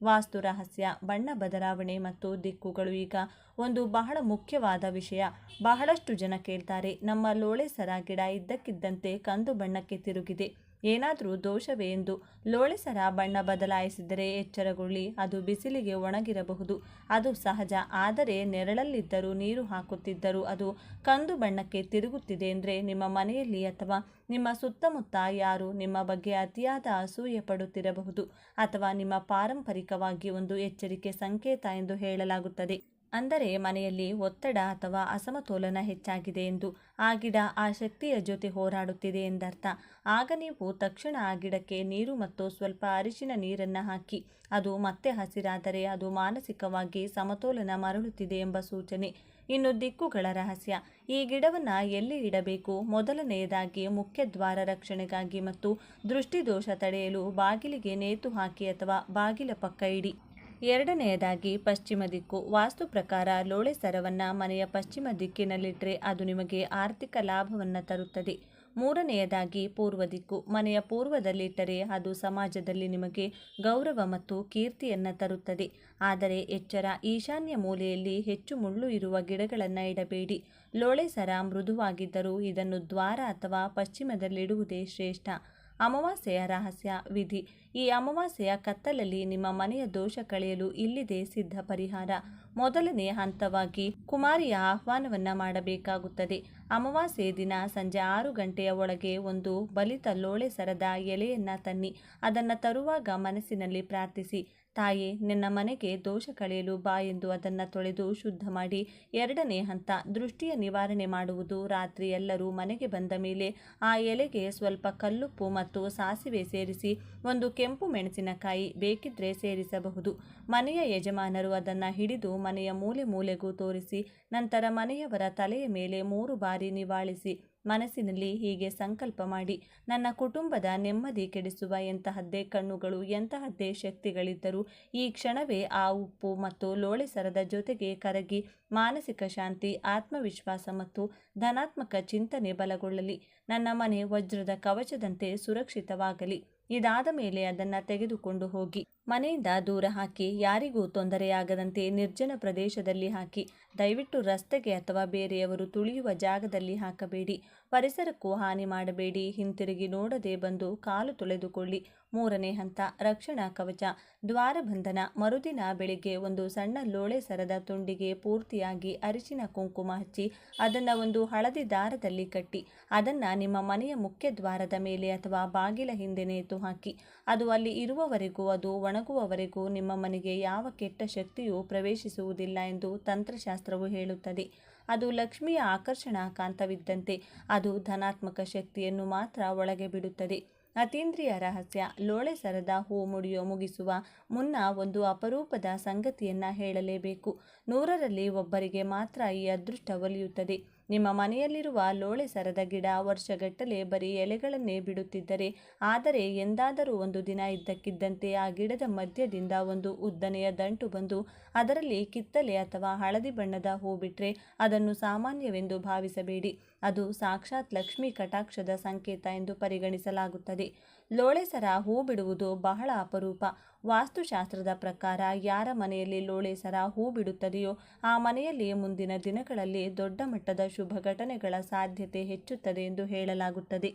ವಾಸ್ತು ರಹಸ್ಯ, ಬಣ್ಣ ಬದಲಾವಣೆ ಮತ್ತು ದಿಕ್ಕುಗಳು. ಈಗ ಒಂದು ಬಹಳ ಮುಖ್ಯವಾದ ವಿಷಯ. ಬಹಳಷ್ಟು ಜನ ಕೇಳ್ತಾರೆ, ನಮ್ಮ ಲೋಳೆಸರ ಗಿಡ ಇದ್ದಕ್ಕಿದ್ದಂತೆ ಕಂದು ಬಣ್ಣಕ್ಕೆ ತಿರುಗಿದೆ, ಏನಾದರೂ ದೋಷವೇ ಎಂದು. ಲೋಳೆ ಸರ ಬಣ್ಣ ಬದಲಾಯಿಸಿದರೆ ಎಚ್ಚರಗೊಳ್ಳಿ, ಅದು ಬಿಸಿಲಿಗೆ ಒಣಗಿರಬಹುದು, ಅದು ಸಹಜ. ಆದರೆ ನೆರಳಲ್ಲಿದ್ದರೂ ನೀರು ಹಾಕುತ್ತಿದ್ದರೂ ಅದು ಕಂದು ಬಣ್ಣಕ್ಕೆ ತಿರುಗುತ್ತಿದೆ ಅಂದರೆ ನಿಮ್ಮ ಮನೆಯಲ್ಲಿ ಅಥವಾ ನಿಮ್ಮ ಸುತ್ತಮುತ್ತ ಯಾರು ನಿಮ್ಮ ಬಗ್ಗೆ ಅತಿಯಾದ ಅಸೂಯೆ ಪಡುತ್ತಿರಬಹುದು, ಅಥವಾ ನಿಮ್ಮ ಪಾರಂಪರಿಕವಾಗಿ ಒಂದು ಎಚ್ಚರಿಕೆ ಸಂಕೇತ ಎಂದು ಹೇಳಲಾಗುತ್ತದೆ. ಅಂದರೆ ಮನೆಯಲ್ಲಿ ಒತ್ತಡ ಅಥವಾ ಅಸಮತೋಲನ ಹೆಚ್ಚಾಗಿದೆ ಎಂದು. ಆ ಗಿಡ ಆ ಶಕ್ತಿಯ ಜೊತೆ ಹೋರಾಡುತ್ತಿದೆ ಎಂದರ್ಥ. ಆಗ ನೀವು ತಕ್ಷಣ ಆ ಗಿಡಕ್ಕೆ ನೀರು ಮತ್ತು ಸ್ವಲ್ಪ ಅರಿಶಿನ ನೀರನ್ನು ಹಾಕಿ. ಅದು ಮತ್ತೆ ಹಸಿರಾದರೆ ಅದು ಮಾನಸಿಕವಾಗಿ ಸಮತೋಲನ ಮರಳುತ್ತಿದೆ ಎಂಬ ಸೂಚನೆ. ಇನ್ನು ದಿಕ್ಕುಗಳ ರಹಸ್ಯ. ಈ ಗಿಡವನ್ನು ಎಲ್ಲಿ ಇಡಬೇಕು? ಮೊದಲನೆಯದಾಗಿ ಮುಖ್ಯ ದ್ವಾರ ರಕ್ಷಣೆಗಾಗಿ ಮತ್ತು ದೃಷ್ಟಿದೋಷ ತಡೆಯಲು ಬಾಗಿಲಿಗೆ ನೇತು ಹಾಕಿ ಅಥವಾ ಬಾಗಿಲ ಪಕ್ಕ ಇಡಿ. ಎರಡನೆಯದಾಗಿ ಪಶ್ಚಿಮ ದಿಕ್ಕು. ವಾಸ್ತು ಪ್ರಕಾರ ಲೋಳೆ ಸರವನ್ನು ಮನೆಯ ಪಶ್ಚಿಮ ದಿಕ್ಕಿನಲ್ಲಿಟ್ಟರೆ ಅದು ನಿಮಗೆ ಆರ್ಥಿಕ ಲಾಭವನ್ನು ತರುತ್ತದೆ. ಮೂರನೆಯದಾಗಿ ಪೂರ್ವ ದಿಕ್ಕು. ಮನೆಯ ಪೂರ್ವದಲ್ಲಿಟ್ಟರೆ ಅದು ಸಮಾಜದಲ್ಲಿ ನಿಮಗೆ ಗೌರವ ಮತ್ತು ಕೀರ್ತಿಯನ್ನು ತರುತ್ತದೆ. ಆದರೆ ಎಚ್ಚರ, ಈಶಾನ್ಯ ಮೂಲೆಯಲ್ಲಿ ಹೆಚ್ಚು ಮುಳ್ಳು ಇರುವ ಗಿಡಗಳನ್ನು ಇಡಬೇಡಿ. ಲೋಳೆ ಸರ ಮೃದುವಾಗಿದ್ದರೂ ಇದನ್ನು ದ್ವಾರ ಅಥವಾ ಪಶ್ಚಿಮದಲ್ಲಿಡುವುದೇ ಶ್ರೇಷ್ಠ. ಅಮಾವಾಸ್ಯೆಯ ರಹಸ್ಯ ವಿಧಿ. ಈ ಅಮಾವಾಸ್ಯೆಯ ಕತ್ತಲಲ್ಲಿ ನಿಮ್ಮ ಮನೆಯ ದೋಷ ಕಳೆಯಲು ಇಲ್ಲಿದೆ ಸಿದ್ಧ ಪರಿಹಾರ. ಮೊದಲನೇ ಹಂತವಾಗಿ ಕುಮಾರಿಯ ಆಹ್ವಾನವನ್ನು ಮಾಡಬೇಕಾಗುತ್ತದೆ. ಅಮಾವಾಸ್ಯೆ ದಿನ ಸಂಜೆ 6 ಗಂಟೆಯ ಒಳಗೆ ಒಂದು ಬಲಿತ ಲೋಳೆ ಸರದ ಎಲೆಯನ್ನು ತನ್ನಿ. ಅದನ್ನು ತರುವಾಗ ಮನಸ್ಸಿನಲ್ಲಿ ಪ್ರಾರ್ಥಿಸಿ, ತಾಯೇ, ನಿನ್ನ ಮನೆಗೆ ದೋಷ ಕಳೆಯಲು ಬಾ ಎಂದು ಅದನ್ನು ತೊಳೆದು ಶುದ್ಧ ಮಾಡಿ. ಎರಡನೇ ಹಂತ ದೃಷ್ಟಿಯ ನಿವಾರಣೆ ಮಾಡುವುದು. ರಾತ್ರಿ ಎಲ್ಲರೂ ಮನೆಗೆ ಬಂದ ಮೇಲೆ ಆ ಎಲೆಗೆ ಸ್ವಲ್ಪ ಕಲ್ಲುಪ್ಪು ಮತ್ತು ಸಾಸಿವೆ ಸೇರಿಸಿ ಒಂದು ಕೆಂಪು ಮೆಣಸಿನಕಾಯಿ ಬೇಕಿದ್ರೆ ಸೇರಿಸಬಹುದು. ಮನೆಯ ಯಜಮಾನರು ಅದನ್ನು ಹಿಡಿದು ಮನೆಯ ಮೂಲೆ ಮೂಲೆಗೂ ತೋರಿಸಿ ನಂತರ ಮನೆಯವರ ತಲೆಯ ಮೇಲೆ 3 ಬಾರಿ ನಿವಾಳಿಸಿ ಮನಸ್ಸಿನಲ್ಲಿ ಹೀಗೆ ಸಂಕಲ್ಪ ಮಾಡಿ, ನನ್ನ ಕುಟುಂಬದ ನೆಮ್ಮದಿ ಕೆಡಿಸುವ ಎಂತಹದ್ದೇ ಕಣ್ಣುಗಳು, ಎಂತಹದ್ದೇ ಶಕ್ತಿಗಳಿದ್ದರೂ ಈ ಕ್ಷಣವೇ ಆ ಉಪ್ಪು ಮತ್ತು ಲೋಳೆ ಸರದ ಜೊತೆಗೆ ಕರಗಿ ಮಾನಸಿಕ ಶಾಂತಿ, ಆತ್ಮವಿಶ್ವಾಸ ಮತ್ತು ಧನಾತ್ಮಕ ಚಿಂತನೆ ಬಲಗೊಳ್ಳಲಿ. ನನ್ನ ಮನೆ ವಜ್ರದ ಕವಚದಂತೆ ಸುರಕ್ಷಿತವಾಗಲಿ. ಇದಾದ ಮೇಲೆ ಅದನ್ನು ತೆಗೆದುಕೊಂಡು ಹೋಗಿ ಮನೆಯಿಂದ ದೂರ ಹಾಕಿ. ಯಾರಿಗೂ ತೊಂದರೆಯಾಗದಂತೆ ನಿರ್ಜನ ಪ್ರದೇಶದಲ್ಲಿ ಹಾಕಿ. ದಯವಿಟ್ಟು ರಸ್ತೆಗೆ ಅಥವಾ ಬೇರೆಯವರು ತುಳಿಯುವ ಜಾಗದಲ್ಲಿ ಹಾಕಬೇಡಿ. ಪರಿಸರಕ್ಕೂ ಹಾನಿ ಮಾಡಬೇಡಿ. ಹಿಂತಿರುಗಿ ನೋಡದೆ ಬಂದು ಕಾಲು ತೊಳೆದುಕೊಳ್ಳಿ. ಮೂರನೇ ಹಂತ ರಕ್ಷಣಾ ಕವಚ, ದ್ವಾರಬಂಧನ. ಮರುದಿನ ಬೆಳಿಗ್ಗೆ ಒಂದು ಸಣ್ಣ ಲೋಳೆ ಸರದ ತುಂಡಿಗೆ ಪೂರ್ತಿಯಾಗಿ ಅರಿಶಿನ ಕುಂಕುಮ ಹಚ್ಚಿ ಅದನ್ನು ಒಂದು ಹಳದಿ ದಾರದಲ್ಲಿ ಕಟ್ಟಿ ಅದನ್ನು ನಿಮ್ಮ ಮನೆಯ ಮುಖ್ಯ ದ್ವಾರದ ಮೇಲೆ ಅಥವಾ ಬಾಗಿಲ ಹಿಂದೆ ನೇತು ಹಾಕಿ. ಅದು ಅಲ್ಲಿ ಇರುವವರೆಗೂ, ಅದು ಒಣಗುವವರೆಗೂ ನಿಮ್ಮ ಮನೆಗೆ ಯಾವ ಕೆಟ್ಟ ಶಕ್ತಿಯೂ ಪ್ರವೇಶಿಸುವುದಿಲ್ಲ ಎಂದು ತಂತ್ರಶಾಸ್ತ್ರವು ಹೇಳುತ್ತದೆ. ಅದು ಲಕ್ಷ್ಮಿಯ ಆಕರ್ಷಣಾ ಕಾಂತವಿದ್ದಂತೆ. ಅದು ಧನಾತ್ಮಕ ಶಕ್ತಿಯನ್ನು ಮಾತ್ರ ಒಳಗೆ ಬಿಡುತ್ತದೆ. ಅತೀಂದ್ರಿಯ ರಹಸ್ಯ. ಲೋಳೆ ಸರದ ಹೂ ಮುಗಿಸುವ ಮುನ್ನ ಒಂದು ಅಪರೂಪದ ಸಂಗತಿಯನ್ನು ಹೇಳಲೇಬೇಕು. 100ರಲ್ಲಿ ಒಬ್ಬರಿಗೆ ಮಾತ್ರ ಈ ಅದೃಷ್ಟ ಒಲಿಯುತ್ತದೆ. ನಿಮ್ಮ ಮನೆಯಲ್ಲಿರುವ ಲೋಳೆ ಸರದ ಗಿಡ ವರ್ಷಗಟ್ಟಲೆ ಬರೀ ಎಲೆಗಳನ್ನೇ ಬಿಡುತ್ತಿದ್ದರೆ, ಆದರೆ ಎಂದಾದರೂ ಒಂದು ದಿನ ಇದ್ದಕ್ಕಿದ್ದಂತೆ ಆ ಗಿಡದ ಮಧ್ಯದಿಂದ ಒಂದು ಉದ್ದನೆಯ ದಂಟು ಬಂದು ಅದರಲ್ಲಿ ಕಿತ್ತಲೆ ಅಥವಾ ಹಳದಿ ಬಣ್ಣದ ಹೂ ಬಿಟ್ಟರೆ ಅದನ್ನು ಸಾಮಾನ್ಯವೆಂದು ಭಾವಿಸಬೇಡಿ. ಅದು ಸಾಕ್ಷಾತ್ ಲಕ್ಷ್ಮೀ ಕಟಾಕ್ಷದ ಸಂಕೇತ ಎಂದು ಪರಿಗಣಿಸಲಾಗುತ್ತದೆ. ಲೋಳೆ ಸರ ಹೂ ಬಿಡುವುದು ಬಹಳ ಅಪರೂಪ. ವಾಸ್ತುಶಾಸ್ತ್ರದ ಪ್ರಕಾರ ಯಾರ ಮನೆಯಲ್ಲಿ ಲೋಳೆ ಸರ ಹೂ ಬಿಡುತ್ತದೆಯೋ ಆ ಮನೆಯಲ್ಲಿ ಮುಂದಿನ ದಿನಗಳಲ್ಲಿ ದೊಡ್ಡ ಮಟ್ಟದ ಶುಭ ಘಟನೆಗಳ ಸಾಧ್ಯತೆ ಹೆಚ್ಚುತ್ತದೆ ಎಂದು ಹೇಳಲಾಗುತ್ತದೆ.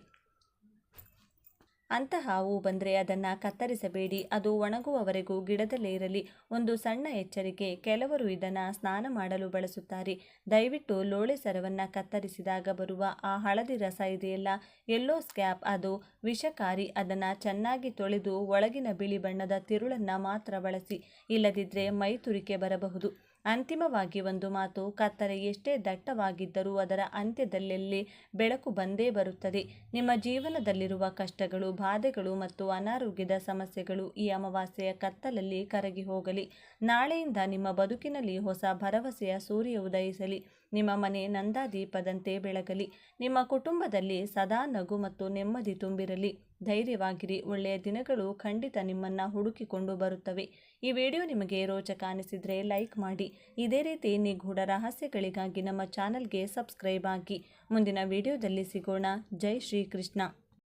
ಅಂತಹ ಹೂ ಬಂದರೆ ಅದನ್ನು ಕತ್ತರಿಸಬೇಡಿ. ಅದು ಒಣಗುವವರೆಗೂ ಗಿಡದಲ್ಲೇ ಇರಲಿ. ಒಂದು ಸಣ್ಣ ಎಚ್ಚರಿಕೆ, ಕೆಲವರು ಇದನ್ನು ಸ್ನಾನ ಮಾಡಲು ಬಳಸುತ್ತಾರೆ. ದಯವಿಟ್ಟು ಲೋಳೆ ಸರವನ್ನು ಕತ್ತರಿಸಿದಾಗ ಬರುವ ಆ ಹಳದಿ ರಸ ಇದೆಯಲ್ಲ, ಯೆಲ್ಲೋ ಸ್ಕ್ಯಾಪ್, ಅದು ವಿಷಕಾರಿ. ಅದನ್ನು ಚೆನ್ನಾಗಿ ತೊಳೆದು ಒಳಗಿನ ಬಿಳಿ ಬಣ್ಣದ ತಿರುಳನ್ನು ಮಾತ್ರ ಬಳಸಿ. ಇಲ್ಲದಿದ್ದರೆ ಮೈ ತುರಿಕೆ ಬರಬಹುದು. ಅಂತಿಮವಾಗಿ ಒಂದು ಮಾತು, ಕತ್ತಲೆ ಎಷ್ಟೇ ದಟ್ಟವಾಗಿದ್ದರೂ ಅದರ ಅಂತ್ಯದಲ್ಲೆಲ್ಲಿ ಬೆಳಕು ಬಂದೇ ಬರುತ್ತದೆ. ನಿಮ್ಮ ಜೀವನದಲ್ಲಿರುವ ಕಷ್ಟಗಳು, ಬಾಧೆಗಳು ಮತ್ತು ಅನಾರೋಗ್ಯದ ಸಮಸ್ಯೆಗಳು ಈ ಅಮಾವಾಸ್ಯೆಯ ಕತ್ತಲಲ್ಲಿ ಕರಗಿ ಹೋಗಲಿ. ನಾಳೆಯಿಂದ ನಿಮ್ಮ ಬದುಕಿನಲ್ಲಿ ಹೊಸ ಭರವಸೆಯ ಸೂರ್ಯ ಉದಯಿಸಲಿ. ನಿಮ್ಮ ಮನೆ ನಂದಾದೀಪದಂತೆ ಬೆಳಗಲಿ. ನಿಮ್ಮ ಕುಟುಂಬದಲ್ಲಿ ಸದಾ ನಗು ಮತ್ತು ನೆಮ್ಮದಿ ತುಂಬಿರಲಿ. ಧೈರ್ಯವಾಗಿರಿ. ಒಳ್ಳೆಯ ದಿನಗಳು ಖಂಡಿತ ನಿಮ್ಮನ್ನು ಹುಡುಕಿಕೊಂಡು ಬರುತ್ತವೆ. ಈ ವಿಡಿಯೋ ನಿಮಗೆ ರೋಚಕ ಅನಿಸಿದರೆ ಲೈಕ್ ಮಾಡಿ. ಇದೇ ರೀತಿ ನಿಗೂಢ ರಹಸ್ಯಗಳಿಗಾಗಿ ನಮ್ಮ ಚಾನಲ್ಗೆ ಸಬ್ಸ್ಕ್ರೈಬ್ ಆಗಿ. ಮುಂದಿನ ವಿಡಿಯೋದಲ್ಲಿ ಸಿಗೋಣ. ಜೈ ಶ್ರೀ ಕೃಷ್ಣ.